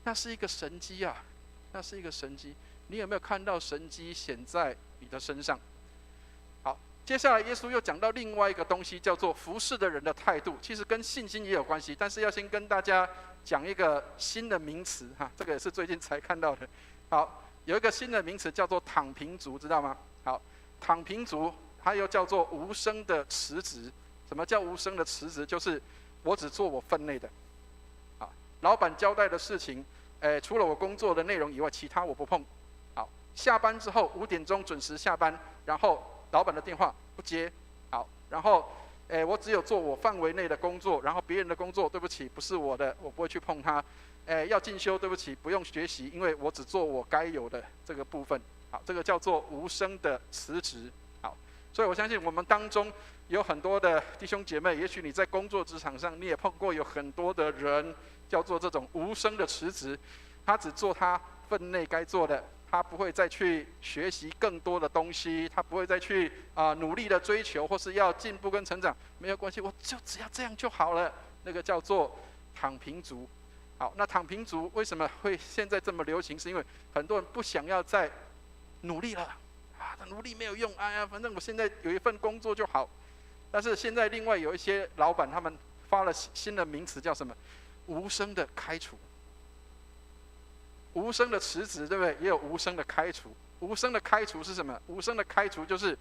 [SPEAKER 1] 那是一个神迹啊，那是一个神迹。你有没有看到神迹显在你的身上？好，接下来耶稣又讲到另外一个东西，叫做服侍的人的态度，其实跟信心也有关系，但是要先跟大家讲一个新的名词哈，这个也是最近才看到的。好，有一个新的名词叫做躺平族，知道吗？好，躺平族它又叫做无声的辞职。什么叫无声的辞职？就是我只做我分内的。好，老板交代的事情，除了我工作的内容以外，其他我不碰。好，下班之后5点钟准时下班，然后老板的电话不接。好，然后我只有做我范围内的工作，然后别人的工作，对不起，不是我的，我不会去碰它。要进修，对不起，不用学习，因为我只做我该有的这个部分。好，这个叫做无声的辞职。好，所以我相信我们当中有很多的弟兄姐妹，也许你在工作职场上，你也碰过有很多的人叫做这种无声的辞职，他只做他分内该做的，他不会再去学习更多的东西，他不会再去努力的追求或是要进步跟成长，没有关系，我就只要这样就好了。那个叫做躺平族。好，那躺平族为什么会现在这么流行？是因为很多人不想要再努力了努力没有用，哎呀，反正我现在有一份工作就好。但是现在另外有一些老板，他们发了新的名词，叫什么？无声的开除。无声的辞职，对不对？也有无声的开除。无声的开除是什么？无声的开除就是，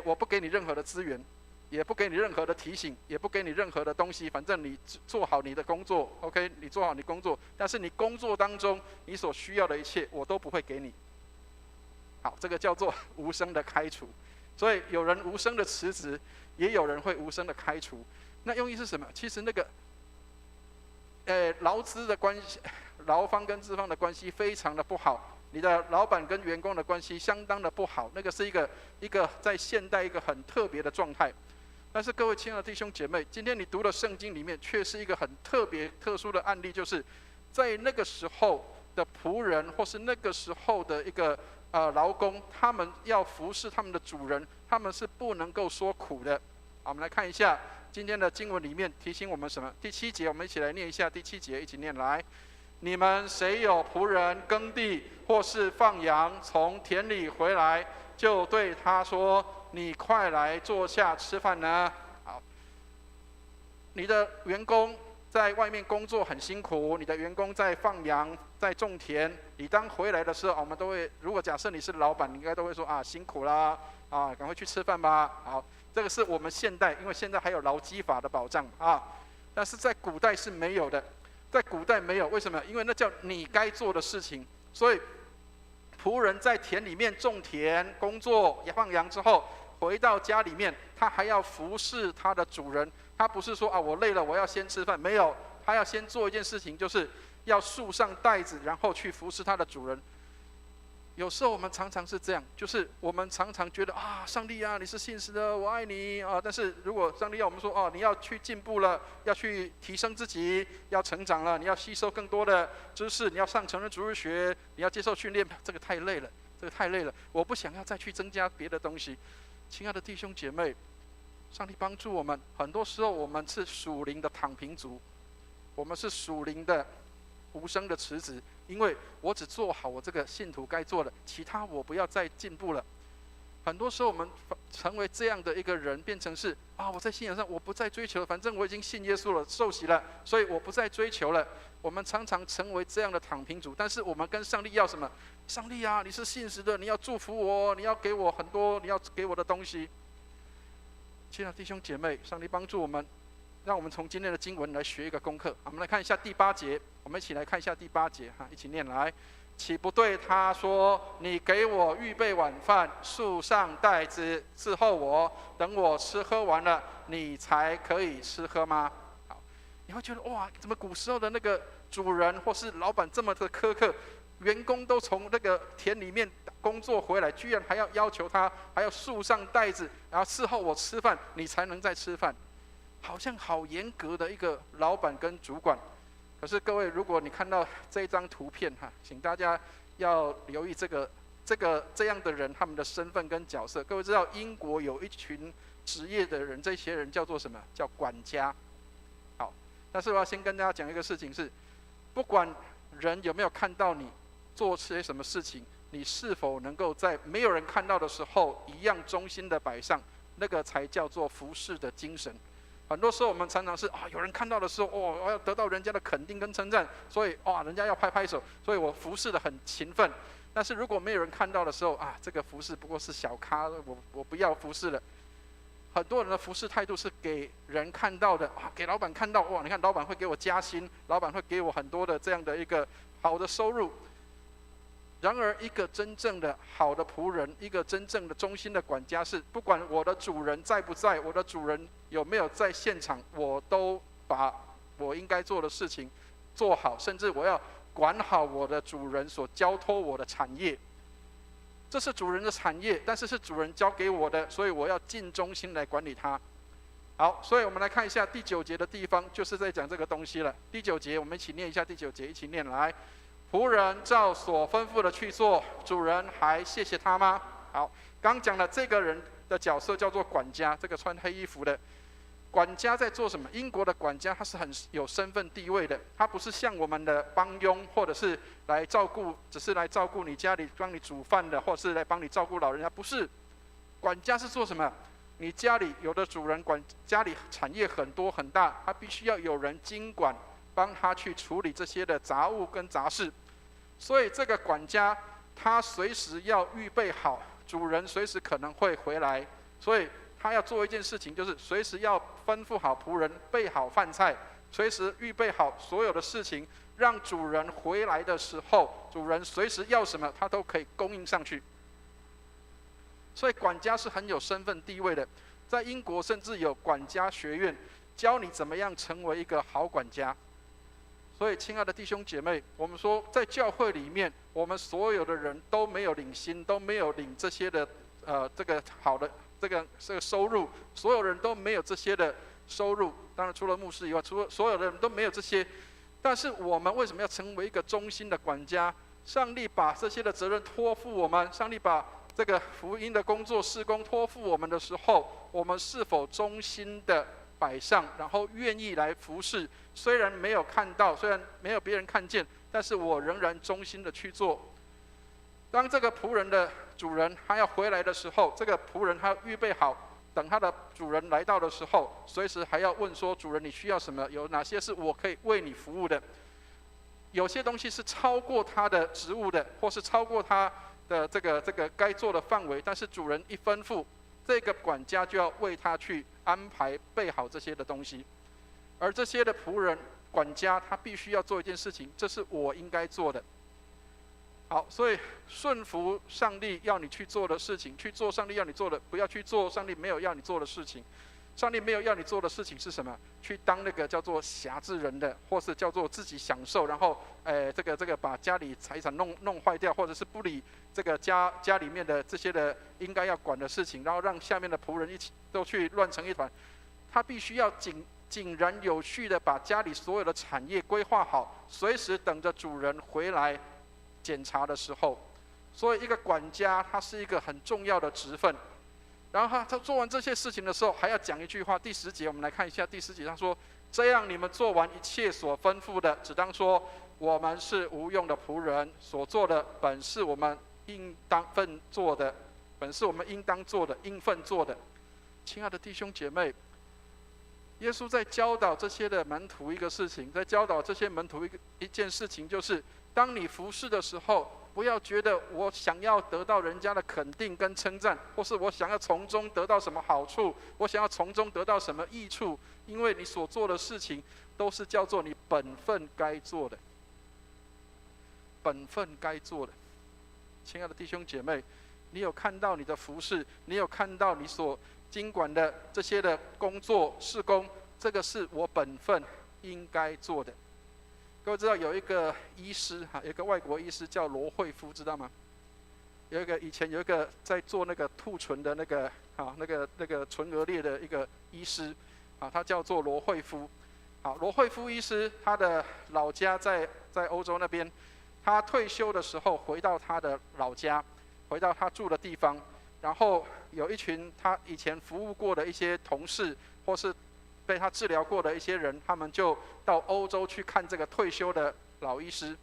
[SPEAKER 1] 我不给你任何的资源，也不给你任何的提醒，也不给你任何的东西，反正你做好你的工作 ，OK， 你做好你工作，但是你工作当中你所需要的一切，我都不会给你。好，这个叫做无声的开除。所以有人无声的辞职，也有人会无声的开除。那用意是什么？其实那个，劳资的关系，劳方跟资方的关系非常的不好。你的老板跟员工的关系相当的不好，那个是一个在现代一个很特别的状态。但是各位亲爱的弟兄姐妹，今天你读的圣经里面却是一个很特别特殊的案例，就是在那个时候的仆人，或是那个时候的一个劳工，他们要服侍他们的主人，他们是不能够说苦的。好，我们来看一下今天的经文里面提醒我们什么？第7节，我们一起来念一下第7节，一起念来。你们谁有仆人耕地或是放羊从田里回来，就对他说：“你快来坐下吃饭呢。”好，你的员工在外面工作很辛苦，你的员工在放羊、在种田，你当回来的时候，我们都会，如果假设你是老板，你应该都会说啊，辛苦啦，啊，赶快去吃饭吧。好，这个是我们现代，因为现在还有劳基法的保障啊，但是在古代是没有的。在古代没有，为什么？因为那叫你该做的事情。所以仆人在田里面种田、工作、放羊之后，回到家里面，他还要服侍他的主人。他不是说啊，我累了，我要先吃饭，没有，他要先做一件事情，就是要束上带子，然后去服侍他的主人。有时候我们常常是这样，就是我们常常觉得啊，上帝啊，你是信实的，我爱你啊。但是如果上帝要我们说哦，你要去进步了，要去提升自己，要成长了，你要吸收更多的知识，你要上成人主日学，你要接受训练，这个太累了，这个太累了，我不想要再去增加别的东西。亲爱的弟兄姐妹，上帝帮助我们，很多时候我们是属灵的躺平族，我们是属灵的无声的辞职，因为我只做好我这个信徒该做的，其他我不要再进步了。很多时候我们成为这样的一个人，变成是啊，我在信仰上我不再追求了，反正我已经信耶稣了，受洗了，所以我不再追求了。我们常常成为这样的躺平族，但是我们跟上帝要什么？上帝啊，你是信实的，你要祝福我，你要给我很多，你要给我的东西。亲爱的弟兄姐妹，上帝帮助我们，让我们从今天的经文来学一个功课。我们来看一下第8节，我们一起来看一下第8节哈，一起念来。岂不对他说：“你给我预备晚饭，束上带子，伺候我，等我吃喝完了，你才可以吃喝吗？”好，你会觉得哇，怎么古时候的那个主人或是老板这么的苛刻？员工都从那个田里面工作回来，居然还要要求他，还要束上带子，然后伺候我吃饭，你才能再吃饭，好像好严格的一个老板跟主管。可是各位，如果你看到这张图片哈，请大家要留意这样的人他们的身份跟角色。各位知道英国有一群职业的人，这些人叫做什么？叫管家。好，但是我要先跟大家讲一个事情是，不管人有没有看到你做些什么事情，你是否能够在没有人看到的时候一样忠心的摆上，那个才叫做服事的精神。很多时候我们常常是啊，有人看到的时候，哦，我要得到人家的肯定跟称赞，所以哇，人家要拍拍手，所以我服侍的很勤奋。但是如果没有人看到的时候啊，这个服侍不过是小咖，我不要服侍了。很多人的服侍态度是给人看到的啊，给老板看到，哇，你看老板会给我加薪，老板会给我很多的这样的一个好的收入。然而，一个真正的好的仆人，一个真正的忠心的管家是，不管我的主人在不在，我的主人有没有在现场，我都把我应该做的事情做好，甚至我要管好我的主人所交托我的产业。这是主人的产业，但是是主人交给我的，所以我要尽忠心来管理它。好，所以我们来看一下第9节的地方，就是在讲这个东西了。第9节，我们一起念一下第9节，一起念来。仆人照所吩咐的去做，主人还谢谢他吗？好，刚讲了这个人的角色叫做管家，这个穿黑衣服的管家在做什么？英国的管家他是很有身份地位的，他不是像我们的帮佣，或者是来照顾，只是来照顾你家里帮你煮饭的，或是来帮你照顾老人家，不是。管家是做什么？你家里有的主人管家里产业很多很大，他必须要有人经管，帮他去处理这些的杂物跟杂事。所以这个管家他随时要预备好，主人随时可能会回来，所以他要做一件事情，就是随时要吩咐好仆人备好饭菜，随时预备好所有的事情，让主人回来的时候，主人随时要什么他都可以供应上去。所以管家是很有身份地位的，在英国甚至有管家学院，教你怎么样成为一个好管家。所以，亲爱的弟兄姐妹，我们说，在教会里面，我们所有的人都没有领薪，都没有领这些的这个好的这个收入，所有人都没有这些的收入。当然，除了牧师以外，除了所有的人都没有这些。但是，我们为什么要成为一个忠心的管家？上帝把这些的责任托付我们，上帝把这个福音的工作事工托付我们的时候，我们是否忠心的摆上，然后愿意来服侍？虽然没有看到，虽然没有别人看见，但是我仍然忠心的去做。当这个仆人的主人他要回来的时候，这个仆人他预备好，等他的主人来到的时候，随时还要问说：主人，你需要什么？有哪些是我可以为你服务的？有些东西是超过他的职务的，或是超过他的这个该做的范围，但是主人一吩咐，这个管家就要为他去安排备好这些的东西。而这些的仆人管家，他必须要做一件事情，这是我应该做的。好，所以顺服上帝要你去做的事情，去做上帝要你做的，不要去做上帝没有要你做的事情。上帝没有要你做的事情是什么？去当那个叫做辖制人的，或是叫做自己享受，然后这个把家里财产弄坏掉，或者是不理这个家里面的这些的应该要管的事情，然后让下面的仆人一起都去乱成一团。他必须要井然有序的把家里所有的产业规划好，随时等着主人回来检查的时候。所以一个管家他是一个很重要的职分。然后他做完这些事情的时候，还要讲一句话。第10节，我们来看一下第10节，他说：“这样你们做完一切所吩咐的，只当说，我们是无用的仆人，所做的本是我们应当分做的，本是我们应当做的，应分做的。”亲爱的弟兄姐妹，耶稣在教导这些的门徒一个事情，在教导这些门徒一件事情，就是当你服侍的时候，不要觉得我想要得到人家的肯定跟称赞，或是我想要从中得到什么好处，我想要从中得到什么益处，因为你所做的事情都是叫做你本分该做的，本分该做的。亲爱的弟兄姐妹，你有看到你的服事，你有看到你所经管的这些的工作事工，这个是我本分应该做的。各位知道有一个医师有一个外国医师叫罗惠夫，知道吗？以前有一个在做那个兔唇的那个唇腭裂的一个医师他叫做罗惠夫。罗惠夫医师他的老家在欧洲那边，他退休的时候回到他的老家，回到他住的地方，然后有一群他以前服务过的一些同事，或是被他治疗过的一些人，他们就到欧洲去看这个退休的老医师。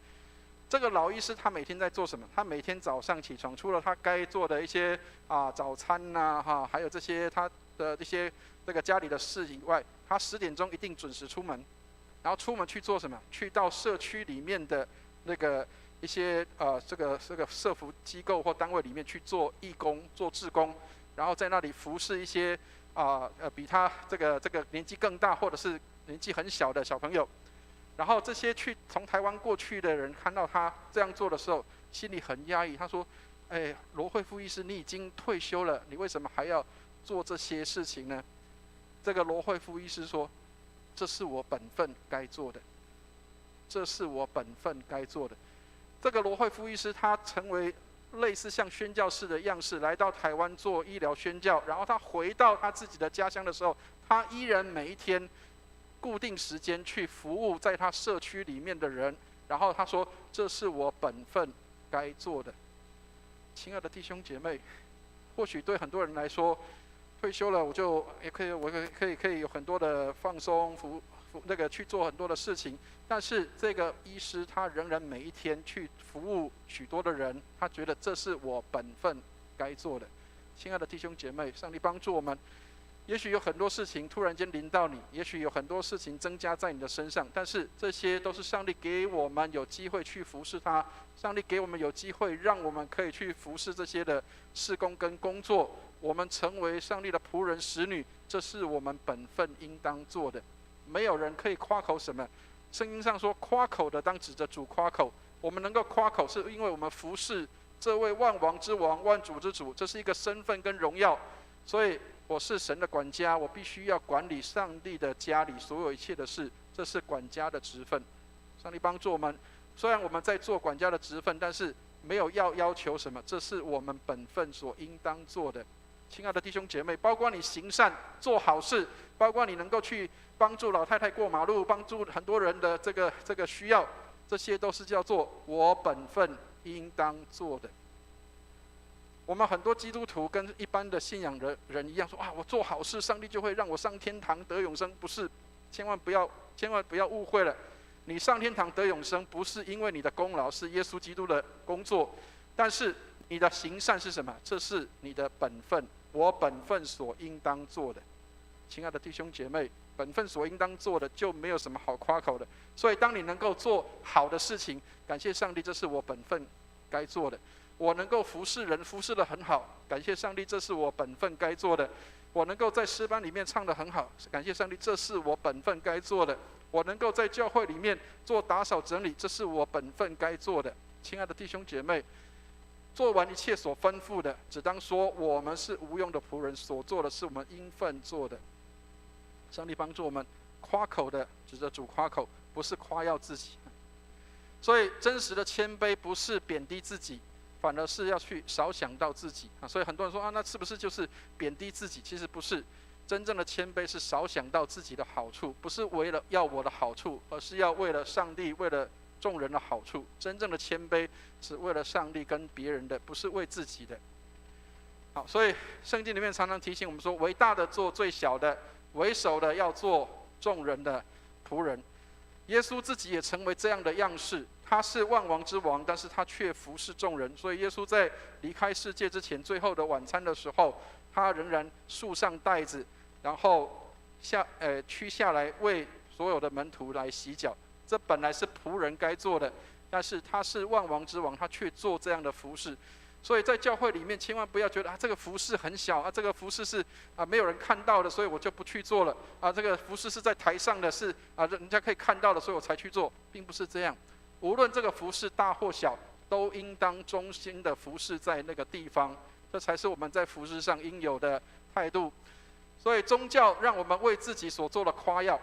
[SPEAKER 1] 这个老医师他每天在做什么？他每天早上起床，除了他该做的一些早餐还有这些他的一些这个家里的事以外，他10点钟一定准时出门，然后出门去做什么？去到社区里面的那个一些这个社福机构或单位里面去做义工、做志工，然后在那里服侍一些比他这个年纪更大或者是年纪很小的小朋友。然后这些从台湾过去的人看到他这样做的时候，心里很压抑。他说：“罗惠夫医师，你已经退休了，你为什么还要做这些事情呢？”这个罗惠夫医师说：“这是我本分该做的，这是我本分该做的。”这个罗惠夫医师他成为类似像宣教士的样式，来到台湾做医疗宣教。然后他回到他自己的家乡的时候，他依然每一天固定时间去服务在他社区里面的人。然后他说：“这是我本分该做的。”亲爱的弟兄姐妹，或许对很多人来说，退休了我可以有很多的放松去做很多的事情。但是这个医师他仍然每一天去服务许多的人，他觉得这是我本分该做的。亲爱的弟兄姐妹，上帝帮助我们。也许有很多事情突然间临到你，也许有很多事情增加在你的身上，但是这些都是上帝给我们有机会去服侍他，上帝给我们有机会让我们可以去服侍这些的事工跟工作。我们成为上帝的仆人使女，这是我们本分应当做的。没有人可以夸口什么。圣经上说，夸口的当指着主夸口。我们能够夸口，是因为我们服侍这位万王之王、万主之主，这是一个身份跟荣耀。所以我是神的管家，我必须要管理上帝的家里所有一切的事，这是管家的职分。上帝帮助我们，虽然我们在做管家的职分，但是没有要求什么，这是我们本分所应当做的。亲爱的弟兄姐妹，包括你行善做好事，包括你能够去帮助老太太过马路，帮助很多人的这个需要，这些都是叫做我本分应当做的。我们很多基督徒跟一般的信仰的人一样说啊，我做好事，上帝就会让我上天堂得永生。不是，千万不要误会了。你上天堂得永生，不是因为你的功劳，是耶稣基督的工作。但是你的行善是什么？这是你的本分，我本分所应当做的。亲爱的弟兄姐妹，本分所应当做的就没有什么好夸口的。所以当你能够做好的事情，感谢上帝，这是我本分该做的。我能够服侍人，服侍得很好，感谢上帝，这是我本分该做的。我能够在诗班里面唱得很好，感谢上帝，这是我本分该做的。我能够在教会里面做打扫整理，这是我本分该做的。亲爱的弟兄姐妹，做完一切所吩咐的，只当说我们是无用的仆人，所做的是我们应分做的。上帝帮助我们，夸口的指着主夸口，不是夸耀自己。所以真实的谦卑不是贬低自己，反而是要去少想到自己啊。所以很多人说啊，那是不是就是贬低自己？其实不是，真正的谦卑是少想到自己的好处，不是为了要我的好处，而是要为了上帝，为了众人的好处。真正的谦卑是为了上帝跟别人的，不是为自己的。好，所以圣经里面常常提醒我们说，为大的做最小的，为首的要做众人的仆人。耶稣自己也成为这样的样式，他是万王之王，但是他却服侍众人。所以耶稣在离开世界之前，最后的晚餐的时候，他仍然束上带子，然后屈下来为所有的门徒来洗脚。这本来是仆人该做的，但是他是万王之王，他却做这样的服侍。所以在教会里面，千万不要觉得啊，这个服事很小啊，这个服事是没有人看到的，所以我就不去做了啊。这个服事是在台上的，是人家可以看到的，所以我才去做，并不是这样。无论这个服事大或小，都应当忠心的服事在那个地方，这才是我们在服事上应有的态度。所以宗教让我们为自己所做的夸耀。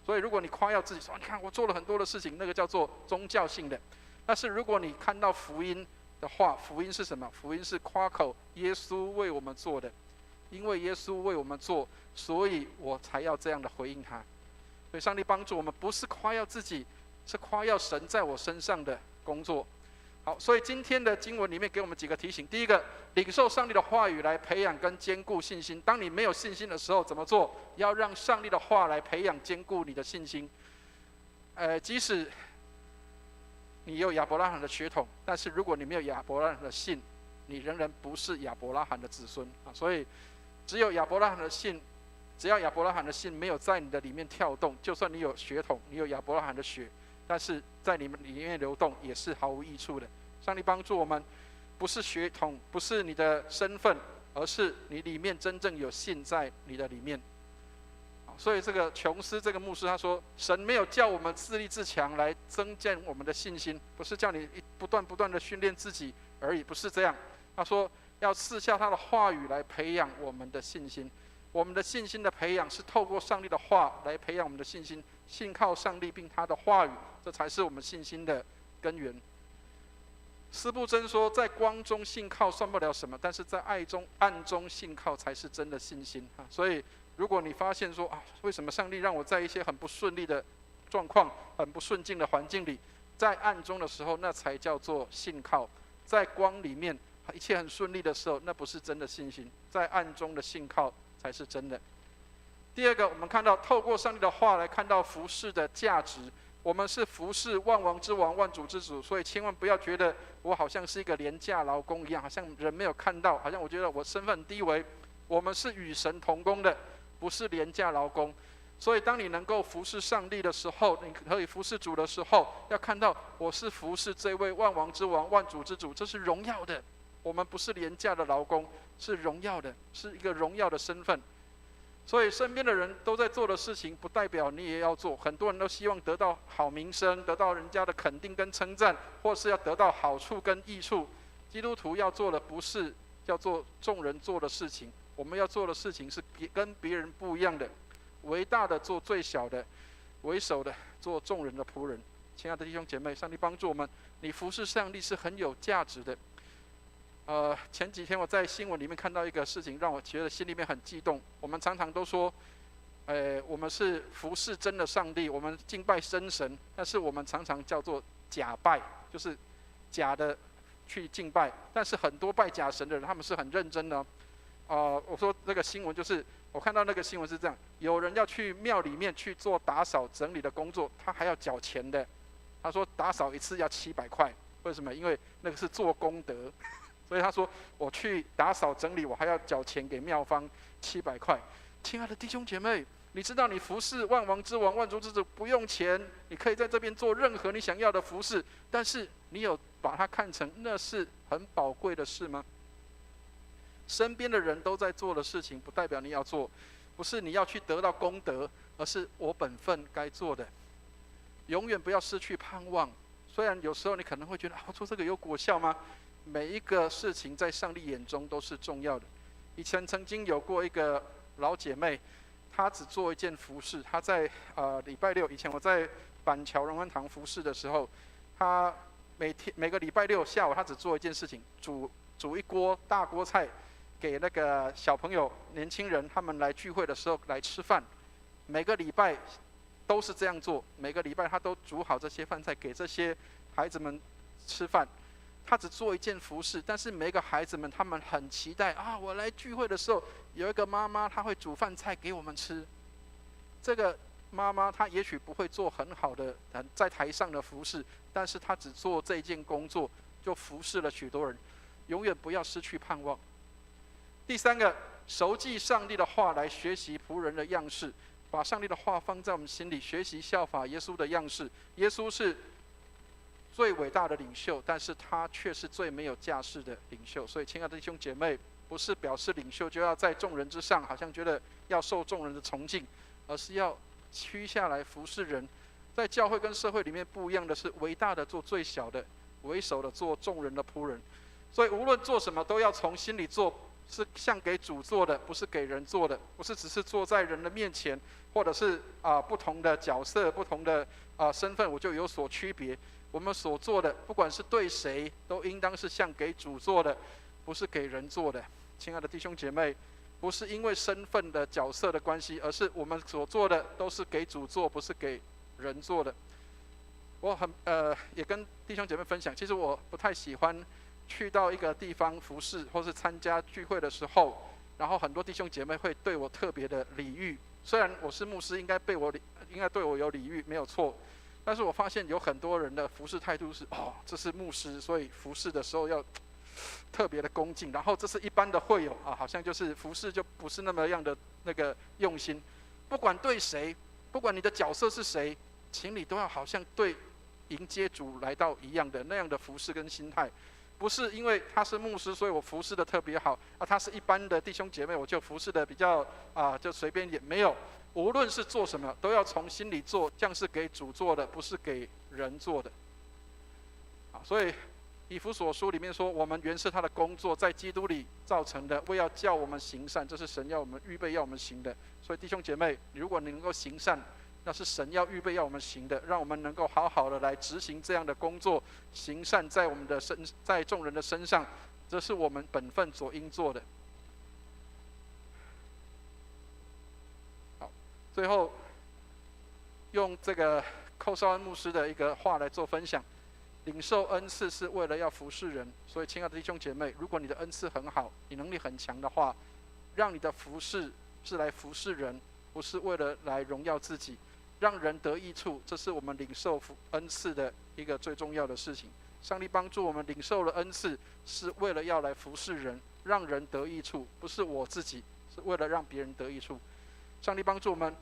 [SPEAKER 1] 所以如果你夸耀自己说，你看我做了很多的事情，那个叫做宗教性的。但是如果你看到福音的话，福音是什么？福音是夸口耶稣为我们做的，因为耶稣为我们做，所以我才要这样的回应他。所以上帝帮助我们，不是夸耀自己，是夸耀神在我身上的工作。好，所以今天的经文里面给我们几个提醒。第一个，领受上帝的话语来培养跟坚固信心。当你没有信心的时候，怎么做？要让上帝的话来培养坚固你的信心。即使你有亚伯拉罕的血统，但是如果你没有亚伯拉罕的信，你仍然不是亚伯拉罕的子孙啊。所以，只有亚伯拉罕的信，只要亚伯拉罕的信没有在你的里面跳动，就算你有血统，你有亚伯拉罕的血，但是在你们里面流动也是毫无益处的。上帝帮助我们，不是血统，不是你的身份，而是你里面真正有信在你的里面。所以这个琼斯这个牧师他说，神没有叫我们自立自强来增建我们的信心，不是叫你不断的训练自己而已，不是这样。他说要赐下他的话语来培养我们的信心。我们的信心的培养是透过上帝的话来培养我们的信心，信靠上帝并他的话语，这才是我们信心的根源。司布真说，在光中信靠算不了什么，但是在暗中信靠才是真的信心。所以如果你发现说为什么上帝让我在一些很不顺利的状况、很不顺境的环境里，在暗中的时候，那才叫做信靠。在光里面一切很顺利的时候，那不是真的信心，在暗中的信靠才是真的。第二个，我们看到透过上帝的话来看到服事的价值。我们是服事万王之王、万主之主，所以千万不要觉得我好像是一个廉价劳工一样，好像人没有看到，好像我觉得我身份很低微。我们是与神同工的，不是廉价劳工。所以当你能够服侍上帝的时候，你可以服侍主的时候，要看到我是服侍这位万王之王、万主之主，这是荣耀的。我们不是廉价的劳工，是荣耀的，是一个荣耀的身份。所以身边的人都在做的事情，不代表你也要做。很多人都希望得到好名声，得到人家的肯定跟称赞，或是要得到好处跟益处。基督徒要做的不是要做众人做的事情，我们要做的事情是跟别人不一样的。为大的做最小的，为首的做众人的仆人。亲爱的弟兄姐妹，上帝帮助我们，你服侍上帝是很有价值的。前几天我在新闻里面看到一个事情，让我觉得心里面很激动。我们常常都说，我们是服侍真的上帝，我们敬拜真神，但是我们常常叫做假拜，就是假的去敬拜，但是很多拜假神的人他们是很认真的我说这个新闻就是我看到那个新闻是这样，有人要去庙里面去做打扫整理的工作，他还要缴钱的。他说打扫一次要700块，为什么？因为那个是做功德，所以他说我去打扫整理，我还要缴钱给庙方700块。亲爱的弟兄姐妹，你知道你服侍万王之王、万主之主不用钱，你可以在这边做任何你想要的服侍，但是你有把它看成那是很宝贵的事吗？身边的人都在做的事情，不代表你要做，不是你要去得到功德，而是我本分该做的。永远不要失去盼望。虽然有时候你可能会觉得我做这个有果效吗？每一个事情在上帝眼中都是重要的。以前曾经有过一个老姐妹，她只做一件服事。她在礼拜六，以前我在板桥荣安堂服事的时候，她每个礼拜六下午，她只做一件事情，煮一锅大锅菜给那个小朋友、年轻人他们来聚会的时候来吃饭。每个礼拜都是这样做，每个礼拜他都煮好这些饭菜给这些孩子们吃饭。他只做一件服事，但是每个孩子们他们很期待我来聚会的时候有一个妈妈她会煮饭菜给我们吃。这个妈妈她也许不会做很好的在台上的服事，但是她只做这一件工作就服侍了许多人。永远不要失去盼望。第三个，熟记上帝的话来学习仆人的样式，把上帝的话放在我们心里，学习效法耶稣的样式。耶稣是最伟大的领袖，但是他却是最没有架势的领袖。所以亲爱的弟兄姐妹，不是表示领袖就要在众人之上，好像觉得要受众人的崇敬，而是要屈下来服侍人。在教会跟社会里面不一样的是，伟大的做最小的，为首的做众人的仆人。所以无论做什么都要从心里做，是像给主做的，不是给人做的，不是只是坐在人的面前，或者是不同的角色、不同的身份我就有所区别。我们所做的，不管是对谁，都应当是像给主做的，不是给人做的。亲爱的弟兄姐妹，不是因为身份的角色的关系，而是我们所做的都是给主做，不是给人做的。我也跟弟兄姐妹分享，其实我不太喜欢去到一个地方服侍或是参加聚会的时候，然后很多弟兄姐妹会对我特别的礼遇。虽然我是牧师，应该对我有礼遇，没有错。但是我发现有很多人的服侍态度是这是牧师，所以服侍的时候要特别的恭敬。然后这是一般的会友好像就是服侍就不是那么样的那个用心。不管对谁，不管你的角色是谁，请你都要好像对迎接主来到一样的那样的服侍跟心态。不是因为他是牧师，所以我服侍的特别好他是一般的弟兄姐妹，我就服侍的比较就随便一点。没有，无论是做什么，都要从心里做，这样是给主做的，不是给人做的。所以以弗所书里面说，我们原是他的工作，在基督里造成的，为要叫我们行善，这是神要我们预备要我们行的。所以弟兄姐妹，如果你能够行善，那是神要预备要我们行的，让我们能够好好的来执行这样的工作，行善在众人的身上，这是我们本分所应做的。好，最后用这个寇绍恩牧师的一个话来做分享：领受恩赐是为了要服侍人。所以亲爱的弟兄姐妹，如果你的恩赐很好，你能力很强的话，让你的服侍是来服侍人，不是为了来荣耀自己，让人得益处，这是我们领受恩赐的一个最重要的事情。上帝帮助我们领受了恩赐，是为了要来服侍人，让人得益处，不是我自己，是为了让别人得益处。上帝帮助我们，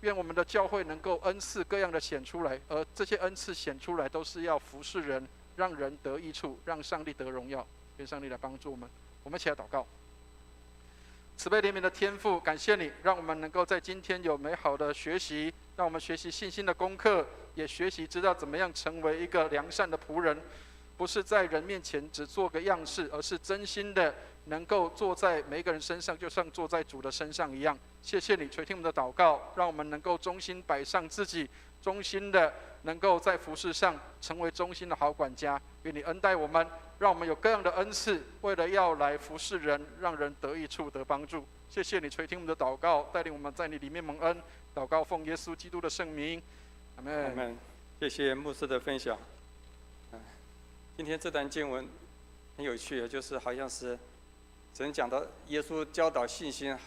[SPEAKER 1] 愿我们的教会能够恩赐各样的显出来，而这些恩赐显出来都是要服侍人，让人得益处，让上帝得荣耀。愿上帝来帮助我们。我们一起来祷告。慈悲怜悯的天父，感谢你让我们能够在今天有美好的学习，让我们学习信心的功课，也学习知道怎么样成为一个良善的仆人，不是在人面前只做个样式，而是真心的能够坐在每一个人身上，就像坐在主的身上一样。谢谢你垂听我们的祷告，让我们能够忠心摆上自己，忠心的能够在服事上成为忠心的好管家。愿你恩待我们，让我们有各样的恩赐，为了要来服侍人，让人得益处得帮助。谢谢你垂听我们的祷告，带领我们在你里面蒙恩。祷告奉耶稣基督的圣名，阿们。
[SPEAKER 2] 谢谢牧师的分享。今天这段经文很有趣，就是好像是神讲到耶稣教导信心，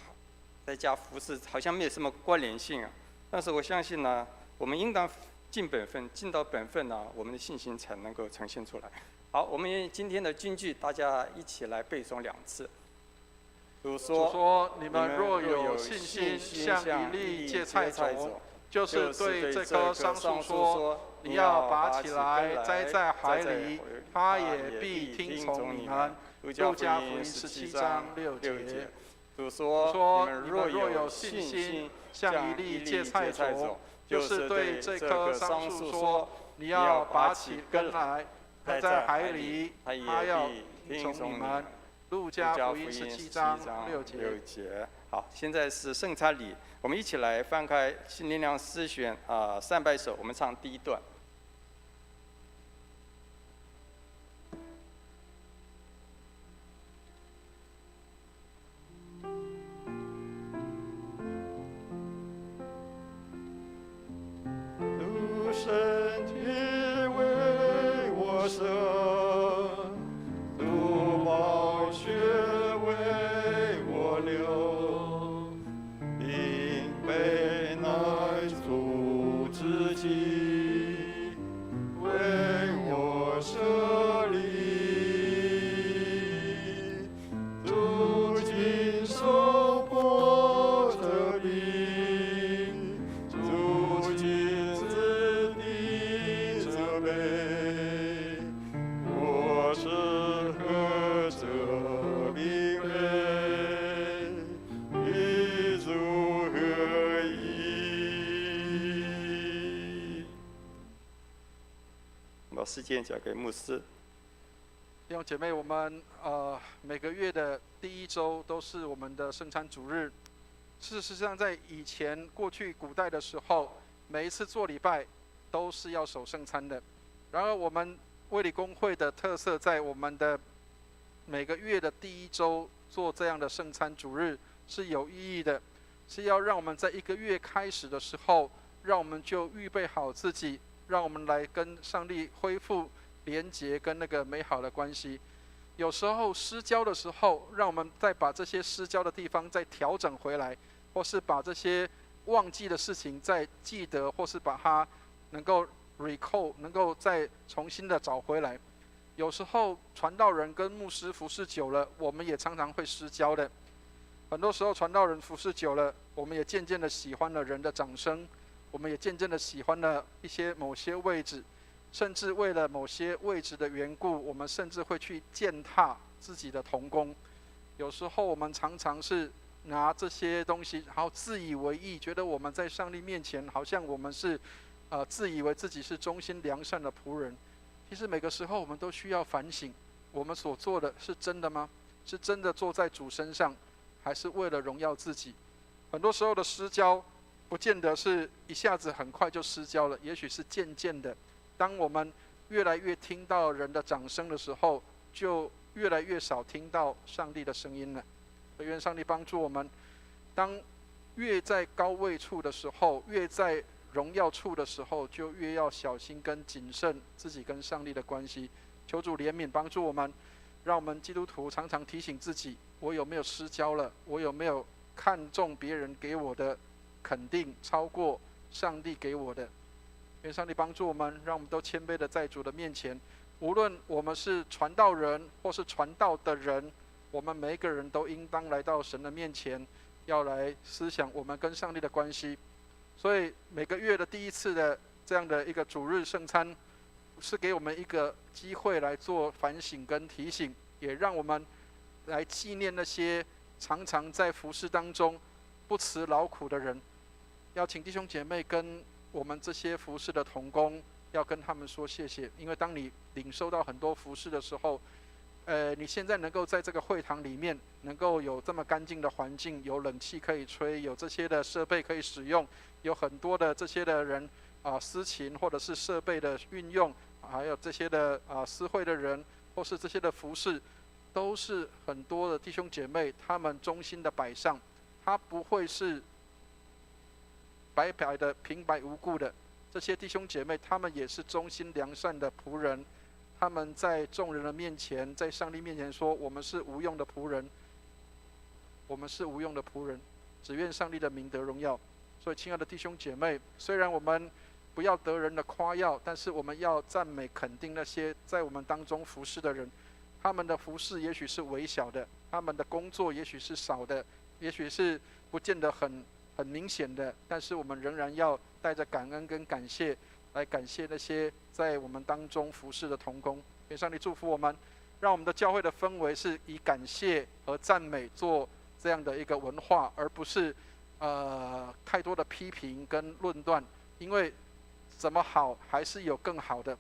[SPEAKER 2] 再加服侍，好像没有什么关联性啊。但是我相信呢，我们应当尽本分，尽到本分呢，我们的信心才能够呈现出来。好，我们今天的金句，大家一起来背诵2次。主说：“
[SPEAKER 1] 你们若有信心，像一粒芥菜种，就是对这棵桑树说，你要拔起来，栽在海里，它也必听从你们。”路加福音17章6节。
[SPEAKER 2] 主说：“你们若有信心，
[SPEAKER 1] 像一粒芥菜种，就是对这棵桑树说，你要拔起根来，栽在海里，它要听从你们。”路加福音17章6节。
[SPEAKER 2] 好，现在是圣餐礼，我们一起来翻开新灵粮诗选300首，我们唱第1段。
[SPEAKER 4] 身体为我舍，主宝血为我流，因被乃主自己为我舍离，如今受迫的病，如今自地责备，我是何者病悲，与主合一。
[SPEAKER 2] 把时间交给牧师。
[SPEAKER 1] 弟兄姐妹，我们每个月的第1周都是我们的圣餐主日。事实上，在以前过去古代的时候，每一次做礼拜都是要守圣餐的。然而，我们卫理公会的特色，在我们的每个月的第1周做这样的圣餐主日是有意义的，是要让我们在1个月开始的时候，让我们就预备好自己，让我们来跟上帝恢复连结跟那个美好的关系。有时候失焦的时候，让我们再把这些失焦的地方再调整回来，或是把这些忘记的事情再记得，或是把它能够 recall， 能够再重新的找回来。有时候传道人跟牧师服侍久了，我们也常常会失焦的。很多时候传道人服侍久了，我们也渐渐的喜欢了人的掌声，我们也渐渐的喜欢了某些位置，甚至为了某些位置的缘故，我们甚至会去践踏自己的同工。有时候我们常常是拿这些东西，然后自以为意，觉得我们在上帝面前好像我们是自以为自己是忠心良善的仆人。其实每个时候我们都需要反省，我们所做的是真的吗？是真的做在主身上，还是为了荣耀自己？很多时候的失焦不见得是一下子很快就失焦了，也许是渐渐的。当我们越来越听到人的掌声的时候，就越来越少听到上帝的声音了。愿上帝帮助我们，当越在高位处的时候，越在荣耀处的时候，就越要小心跟谨慎自己跟上帝的关系。求主怜悯帮助我们，让我们基督徒常常提醒自己，我有没有失焦了？我有没有看重别人给我的肯定超过上帝给我的？愿上帝帮助我们，让我们都谦卑的在主的面前，无论我们是传道人或是传道的人，我们每一个人都应当来到神的面前，要来思想我们跟上帝的关系。所以每个月的第1次的这样的一个主日圣餐，是给我们一个机会来做反省跟提醒，也让我们来纪念那些常常在服事当中不辞劳苦的人。要请弟兄姐妹跟我们这些服事的同工，要跟他们说谢谢，因为当你领受到很多服事的时候，你现在能够在这个会堂里面能够有这么干净的环境，有冷气可以吹，有这些的设备可以使用，有很多的这些的人司琴或者是设备的运用，还有这些的司会的人，或是这些的服事，都是很多的弟兄姐妹他们忠心的摆上，他不会是白白的平白无故的。这些弟兄姐妹他们也是忠心良善的仆人，他们在众人的面前，在上帝面前说：“我们是无用的仆人，我们是无用的仆人，只愿上帝的名得荣耀。”所以，亲爱的弟兄姐妹，虽然我们不要得人的夸耀，但是我们要赞美肯定那些在我们当中服侍的人。他们的服侍也许是微小的，他们的工作也许是少的，也许是不见得很明显的，但是我们仍然要带着感恩跟感谢来感谢那些在我们当中服侍的同工。愿上帝祝福我们，让我们的教会的氛围是以感谢和赞美做这样的一个文化，而不是太多的批评跟论断。因为怎么好还是有更好的，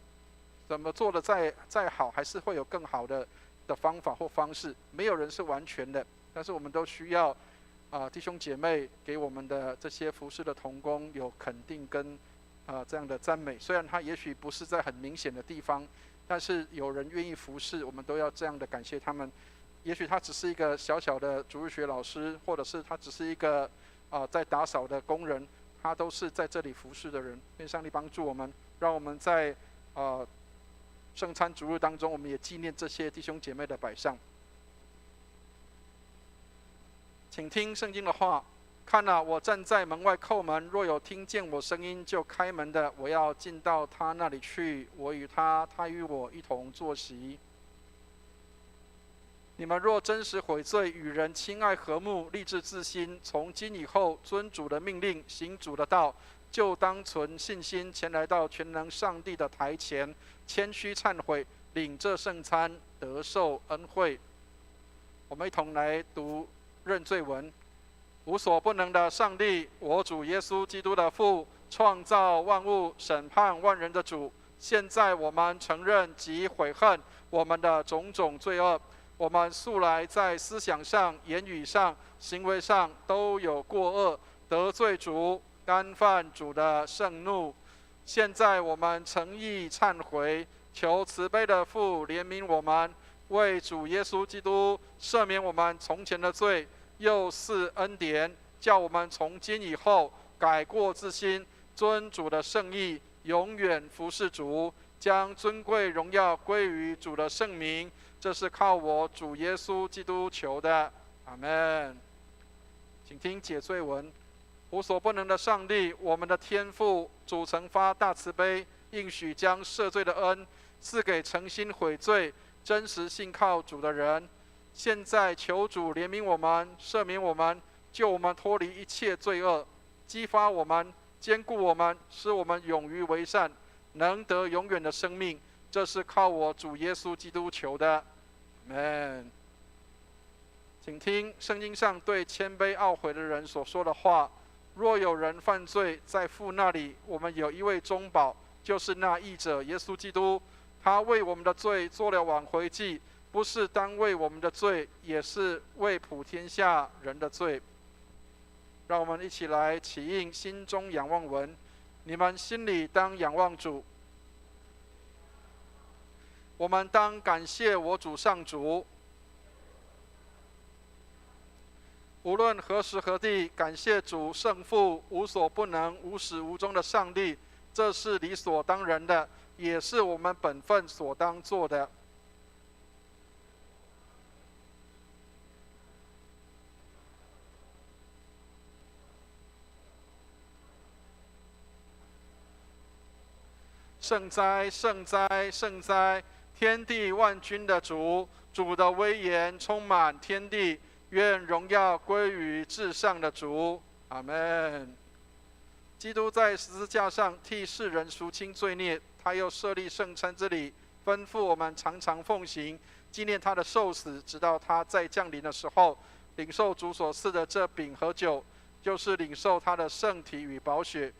[SPEAKER 1] 怎么做的再好还是会有更好的方法或方式，没有人是完全的，但是我们都需要弟兄姐妹给我们的这些服侍的同工有肯定跟这样的赞美。虽然他也许不是在很明显的地方，但是有人愿意服侍，我们都要这样的感谢他们。也许他只是一个小小的主日学老师，或者是他只是一个在打扫的工人，他都是在这里服侍的人。愿上帝帮助我们，让我们在圣餐主日当中，我们也纪念这些弟兄姐妹的摆上。请听圣经的话：看啊，我站在门外叩门，若有听见我声音就开门的，我要进到他那里去，我与他，他与我一同坐席。你们若真实悔罪，与人亲爱和睦，立志自心，从今以后遵主的命令，行主的道，就当存信心前来到全能上帝的台前，谦虚忏悔，领这圣餐，得受恩惠。我们一同来读认罪文。无所不能的上帝，我主耶稣基督的父，创造万物、审判万人的主，现在我们承认及悔恨我们的种种罪恶。我们素来在思想上、言语上、行为上都有过恶，得罪主，干犯主的盛怒。现在我们诚意忏悔，求慈悲的父怜悯我们，为主耶稣基督赦免我们从前的罪，又赐恩典，叫我们从今以后改过自新，遵主的圣意，永远服侍主，将尊贵荣耀归于主的圣名。这是靠我主耶稣基督求的，阿们。请听解罪文。无所不能的上帝，我们的天父，主曾发大慈悲，应许将赦罪的恩赐给诚心悔罪、真实信靠主的人。现在求主怜悯我们，赦免我们，救我们脱离一切罪恶，激发我们，坚固我们，使我们勇于为善，能得永远的生命。这是靠我主耶稣基督求的，阿们。请听圣经上对谦卑懊悔的人所说的话：若有人犯罪，在父那里，我们有一位中保，就是那义者耶稣基督。他为我们的罪做了挽回祭，不是单为我们的罪，也是为普天下人的罪。让我们一起来起应心中仰望文。你们心里当仰望主。我们当感谢我主上主，无论何时何地，感谢主圣父，无所不能、无始无终的上帝，这是理所当然的，也是我们本分所当做的。圣哉，圣哉，圣哉！天地万军的主，主的威严充满天地，愿荣耀归于至上的主，阿们。基督在十字架上替世人赎清罪孽，他又设立圣餐之礼，吩咐我们常常奉行，纪念他的受死，直到他再降临的时候，领受主所赐的这饼和酒，就是领受他的圣体与宝血。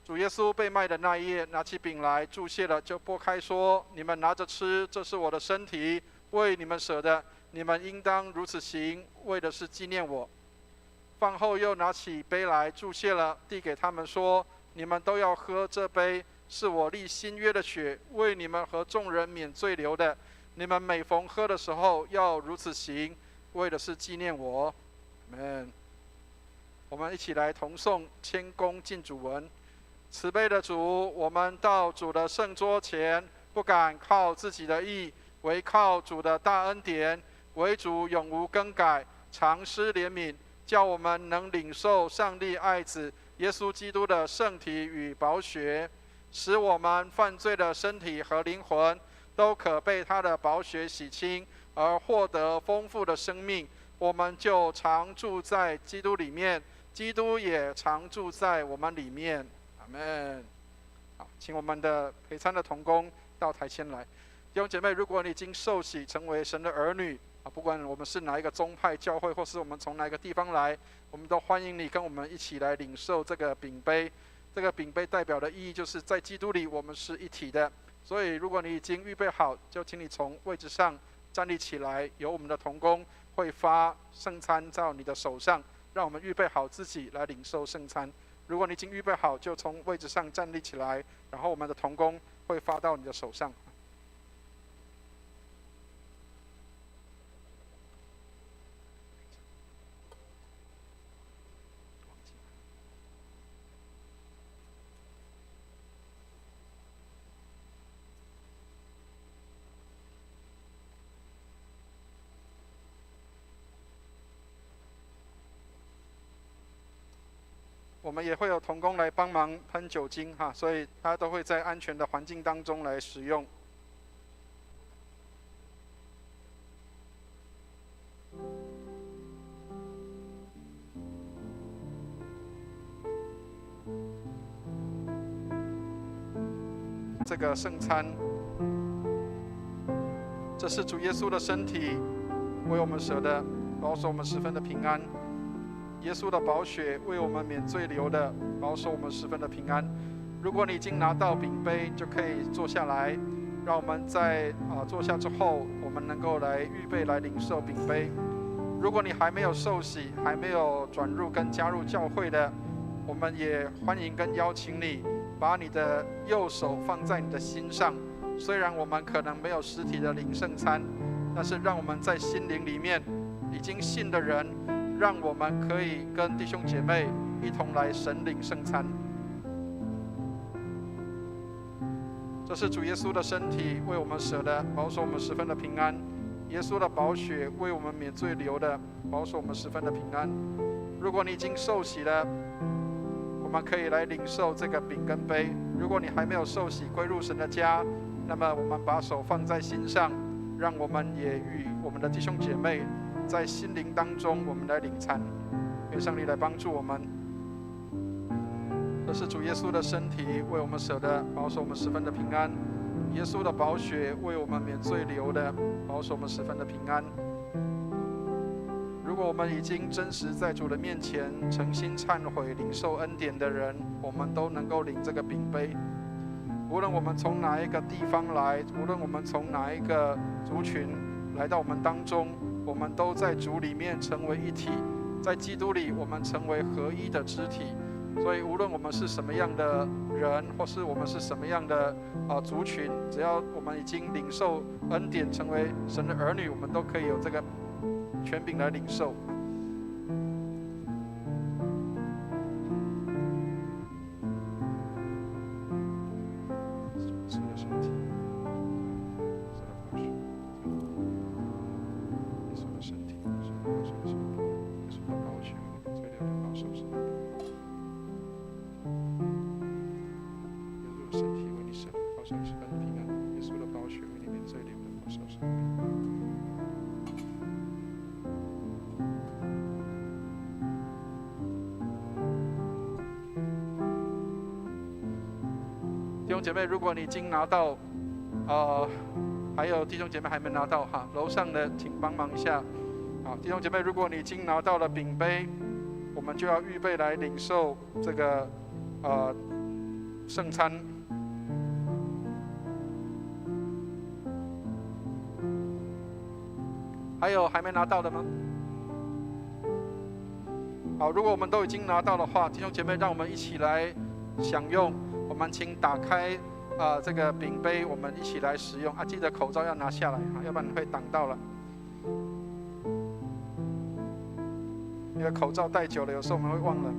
[SPEAKER 1] 主耶稣被卖的那一夜，拿起饼来，祝谢了，就拨开说：“你们拿着吃，这是我的身体，为你们舍的，你们应当如此行，为的是纪念我。”饭后又拿起杯来，祝谢了，递给他们说：“你们都要喝这杯，是我立新约的血，为你们和众人免罪流的。你们每逢喝的时候，要如此行，为的是纪念我。”阿们。我们一起来同诵谦恭敬主文。慈悲的主，我们到主的圣桌前，不敢靠自己的义，唯靠主的大恩典，唯主永无更改，常施怜悯，叫我们能领受上帝爱子耶稣基督的圣体与宝血，使我们犯罪的身体和灵魂都可被他的宝血洗清，而获得丰富的生命。我们就常住在基督里面，基督也常住在我们里面。阿们。好，请我们的陪餐的同工到台前来。弟兄姐妹，如果你已经受洗成为神的儿女，不管我们是哪一个宗派教会，或是我们从哪个地方来，我们都欢迎你跟我们一起来领受这个饼杯。这个饼杯代表的意义就是在基督里我们是一体的。所以如果你已经预备好，就请你从位置上站立起来，由我们的同工会发圣餐到你的手上，让我们预备好自己来领受圣餐。如果你已经预备好，就从位置上站立起来，然后我们的同工会发到你的手上。我们也会有同工来帮忙喷酒精哈，所以他都会在安全的环境当中来使用。这个圣餐，这是主耶稣的身体，为我们舍的，保守我们十分的平安。耶稣的宝血为我们免罪流的，保守我们十分的平安。如果你已经拿到饼杯，就可以坐下来。让我们在坐下之后，我们能够来预备来领受饼杯。如果你还没有受洗，还没有转入跟加入教会的，我们也欢迎跟邀请你，把你的右手放在你的心上。虽然我们可能没有实体的领圣餐，但是让我们在心灵里面已经信的人，让我们可以跟弟兄姐妹一同来神领圣餐。这是主耶稣的身体为我们舍的，保守我们十分的平安。耶稣的宝血为我们免罪流的，保守我们十分的平安。如果你已经受洗了，我们可以来领受这个饼跟杯。如果你还没有受洗归入神的家，那么我们把手放在心上，让我们也与我们的弟兄姐妹在心灵当中，我们来领餐。愿上帝来帮助我们。这是主耶稣的身体为我们舍的，保守我们十分的平安。耶稣的宝血为我们免罪流的，保守我们十分的平安。如果我们已经真实在主的面前诚心忏悔领受恩典的人，我们都能够领这个饼杯。无论我们从哪一个地方来，无论我们从哪一个族群来到我们当中，我们都在主里面成为一体，在基督里我们成为合一的肢体。所以无论我们是什么样的人，或是我们是什么样的族群，只要我们已经领受恩典成为神的儿女，我们都可以有这个权柄来领受。弟兄姐妹，如果你已经拿到，还有弟兄姐妹还没拿到哈，楼上的请帮忙一下。好，弟兄姐妹，如果你已经拿到了饼杯，我们就要预备来领受这个圣餐。还有还没拿到的吗？好，如果我们都已经拿到的话，弟兄姐妹，让我们一起来享用。我们请打开这个饼杯，我们一起来使用。记得口罩要拿下来，要不然会挡到了。因为口罩戴久了，有时候我们会忘了。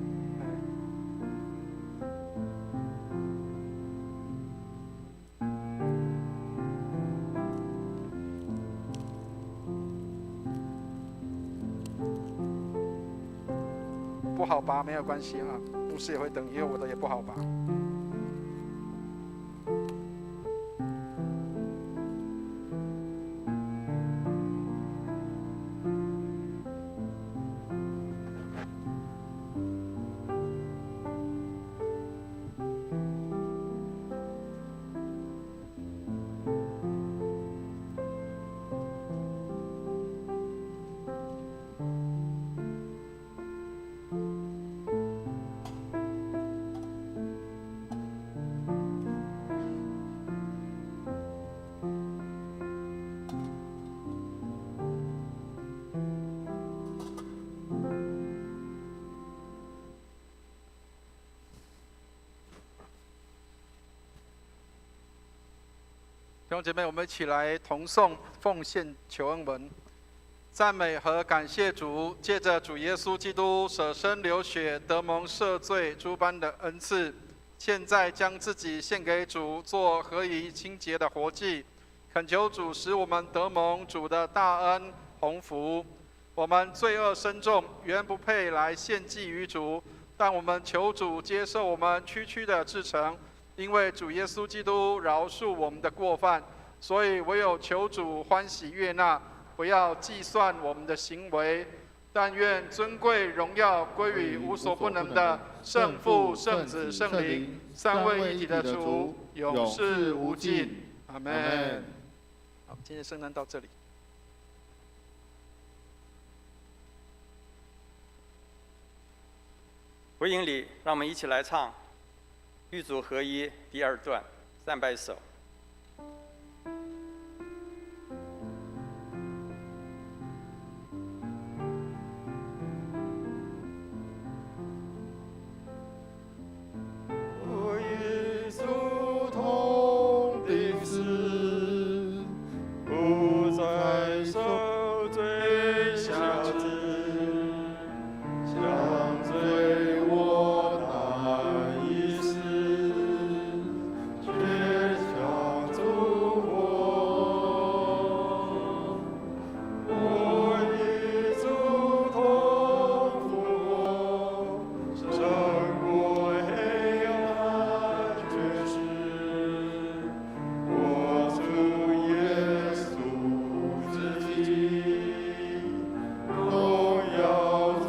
[SPEAKER 1] 不好拔没有关系啊，牧师也会等，因为我的也不好拔。弟兄姐妹，我们一起来同颂奉献求恩文，赞美和感谢主，借着主耶稣基督舍身流血，得蒙赦罪诸般的恩赐，现在将自己献给主，做合宜清洁的活祭，恳求主使我们得蒙主的大恩鸿福。我们罪恶深重，原不配来献祭于主，但我们求主接受我们区区的至诚。因为主耶稣基督饶恕我们的过犯，所以唯有求主欢喜悦纳，不要计算我们的行为。但愿尊贵荣耀归于无所不能的圣父、圣子、圣灵三位一体的主，永世无尽。阿们。好，今天圣诞到这里。
[SPEAKER 2] 回应里，让我们一起来唱与主合一第2段300首。
[SPEAKER 4] 和耶稣同定死，不再受罪下治，将罪我难以死，却想主活。我与主同复活，胜过黑暗权势。我主耶稣自己，荣耀主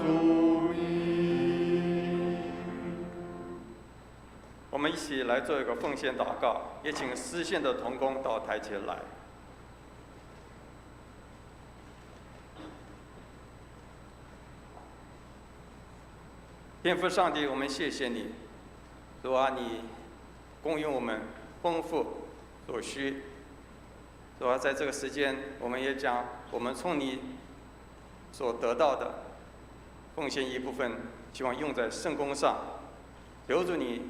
[SPEAKER 4] 名。
[SPEAKER 2] 我们一起来做一个奉献祷告，也请丝线的同工到台前来。天父上帝，我们谢谢你，主啊，你供应我们丰富所需。主啊，在这个时间，我们也将我们从你所得到的奉献一部分，希望用在圣工上，留住你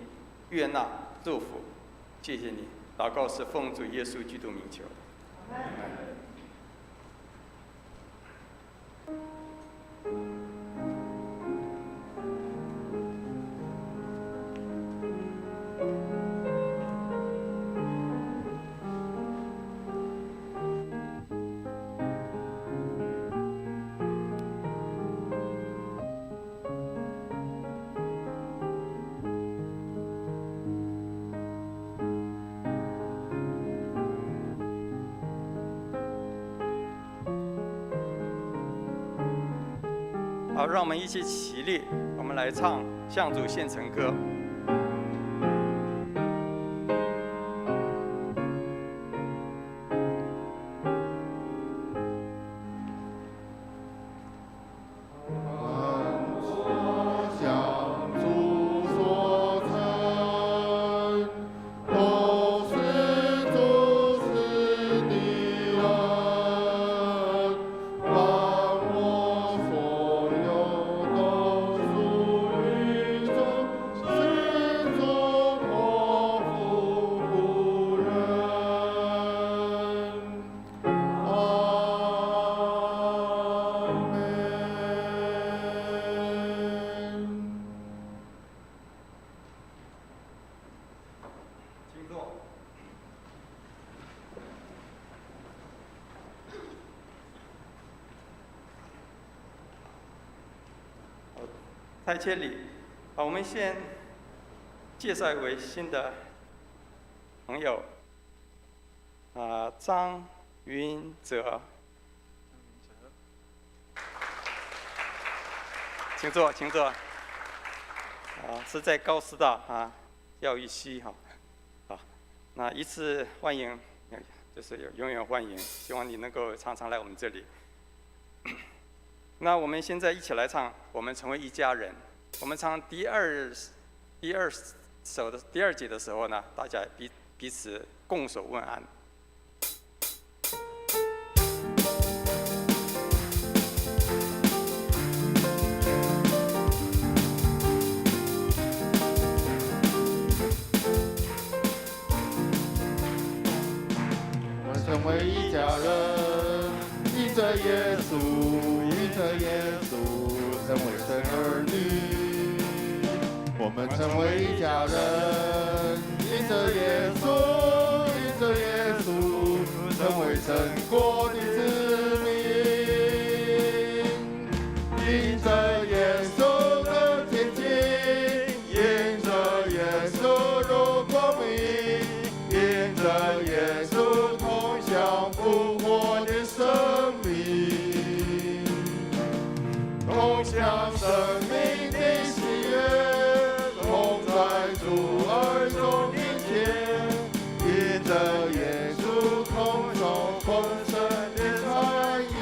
[SPEAKER 2] 悦纳祝福，谢谢你。祷告是奉主耶稣基督名求。阿们。好，让我们一起起立，我们来唱向主献陈歌。
[SPEAKER 4] 所有都属于主。
[SPEAKER 2] 台阶里，我们先介绍一位新的朋友，张云哲，请坐，请坐。是在高师大教育系那一次欢迎，就是永远欢迎，希望你能够常常来我们这里。那我们现在一起来唱《我们成为一家人》。我们唱第二节的时候呢，大家彼此共守问安。
[SPEAKER 4] 成为一家人，因着耶稣，因着耶稣，成为神儿女。我们成为一家人，因着耶稣，因着耶稣，成为神国的子民。因着耶稣的天经，因着耶稣入光明，因着耶稣。复活的生命，共享生命的喜悦，同在主儿中面前，因着耶稣同受丰盛的产业。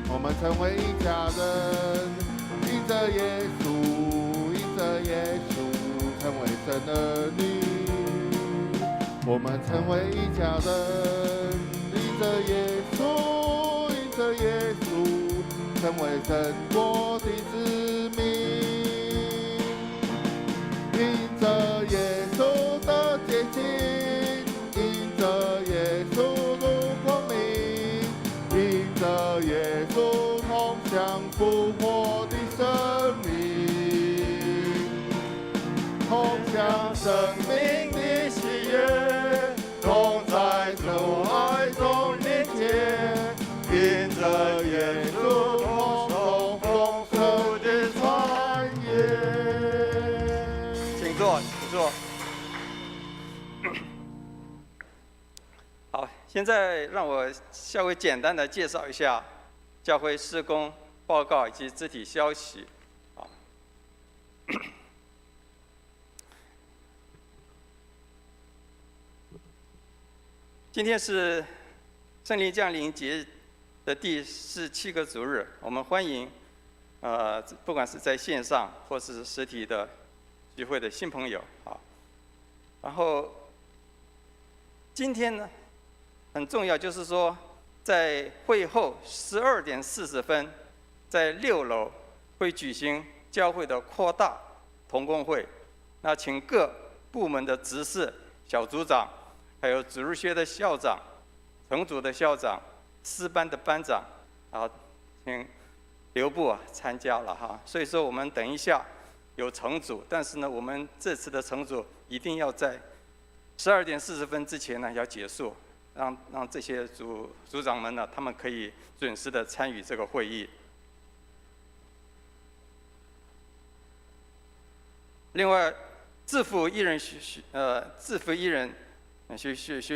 [SPEAKER 4] 我们成为一家人，因着耶稣，因着耶稣，成为神儿女。我们成为一家人，因着耶稣，因着耶稣，成为神国的子民。因着耶稣的洁净，因着耶稣入光明，因着耶稣同享复活的生命，同享生命的喜悦。同在主爱中连结，因着耶稣同受丰收的产业。
[SPEAKER 2] 请坐，请坐。好，现在让我稍微简单的介绍一下教会事工报告以及肢体消息。今天是圣灵降临节的第17个主日，我们欢迎不管是在线上或是实体的聚会的新朋友然后今天呢很重要，就是说在会后12点40分，在6楼会举行教会的扩大同工会，那请各部门的执事、小组长。还有主日学的校长、成组的校长、师班的班长，请留步参加了所以说我们等一下有成组，但是呢，我们这次的成组一定要在12点40分之前呢要结束，让这些组长们呢，他们可以准时的参与这个会议。另外，自负一人学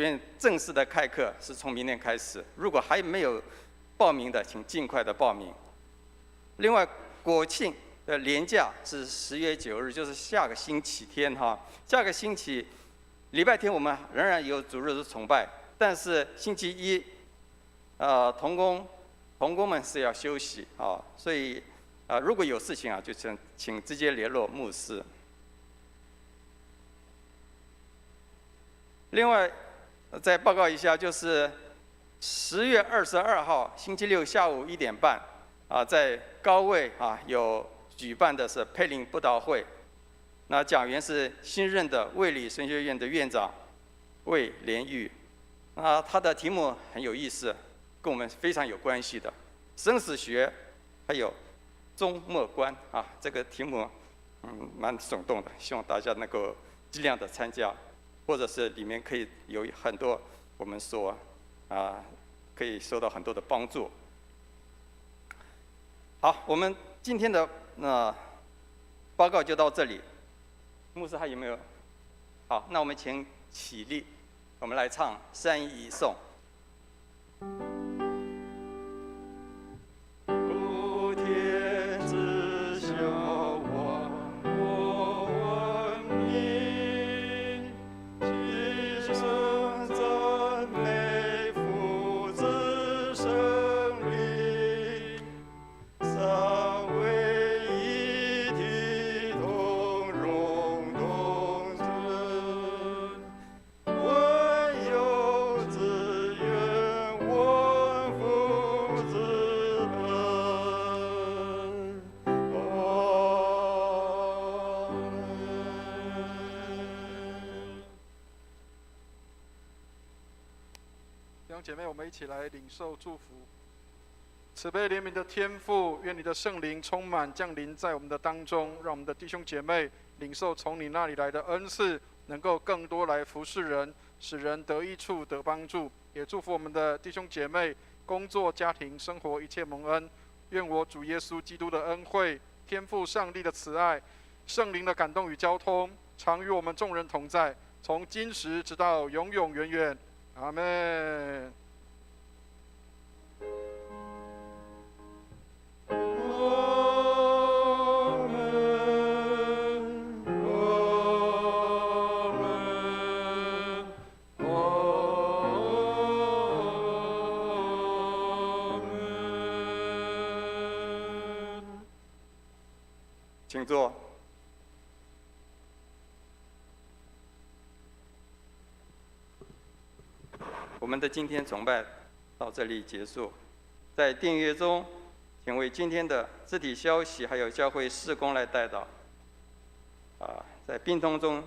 [SPEAKER 2] 院正式的开课是从明天开始，如果还没有报名的，请尽快的报名。另外，国庆的连假是10月9日，就是下个星期天下个星期礼拜天我们仍然有主日的崇拜，但是星期一，同工们是要休息所以如果有事情就请直接联络牧师。另外，再报告一下，就是10月22号星期六下午1点半，在高卫有举办的是佩林布道会，那讲员是新任的卫理神学院的院长魏连玉，他的题目很有意思，跟我们非常有关系的生死学，还有终末观这个题目蛮耸动的，希望大家能够尽量的参加。或者是里面可以有很多我们说可以受到很多的帮助。好，我们今天的报告就到这里。牧师还有没有？好，那我们请起立，我们来唱《三一颂》。普天之小王，我闻名，齐声赞美父子圣灵，三位一体同荣同尊，万有之源，万福之恩。阿门。
[SPEAKER 1] 弟兄姐妹，我们一起来领受祝福。慈悲怜悯的天父，愿你的圣灵充满降临在我们的当中，让我们的弟兄姐妹领受从你那里来的恩赐，能够更多来服侍人，使人得益处得帮助。也祝福我们的弟兄姐妹工作、家庭、生活一切蒙恩。愿我主耶稣基督的恩惠、天父上帝的慈爱、圣灵的感动与交通，常与我们众人同在，从今时直到永永远远。阿们。
[SPEAKER 2] 请坐。我们的今天崇拜到这里结束。在订阅中，请为今天的肢体消息还有教会事工来代祷。在病痛中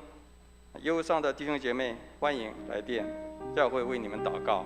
[SPEAKER 2] 忧伤的弟兄姐妹，欢迎来电，教会为你们祷告。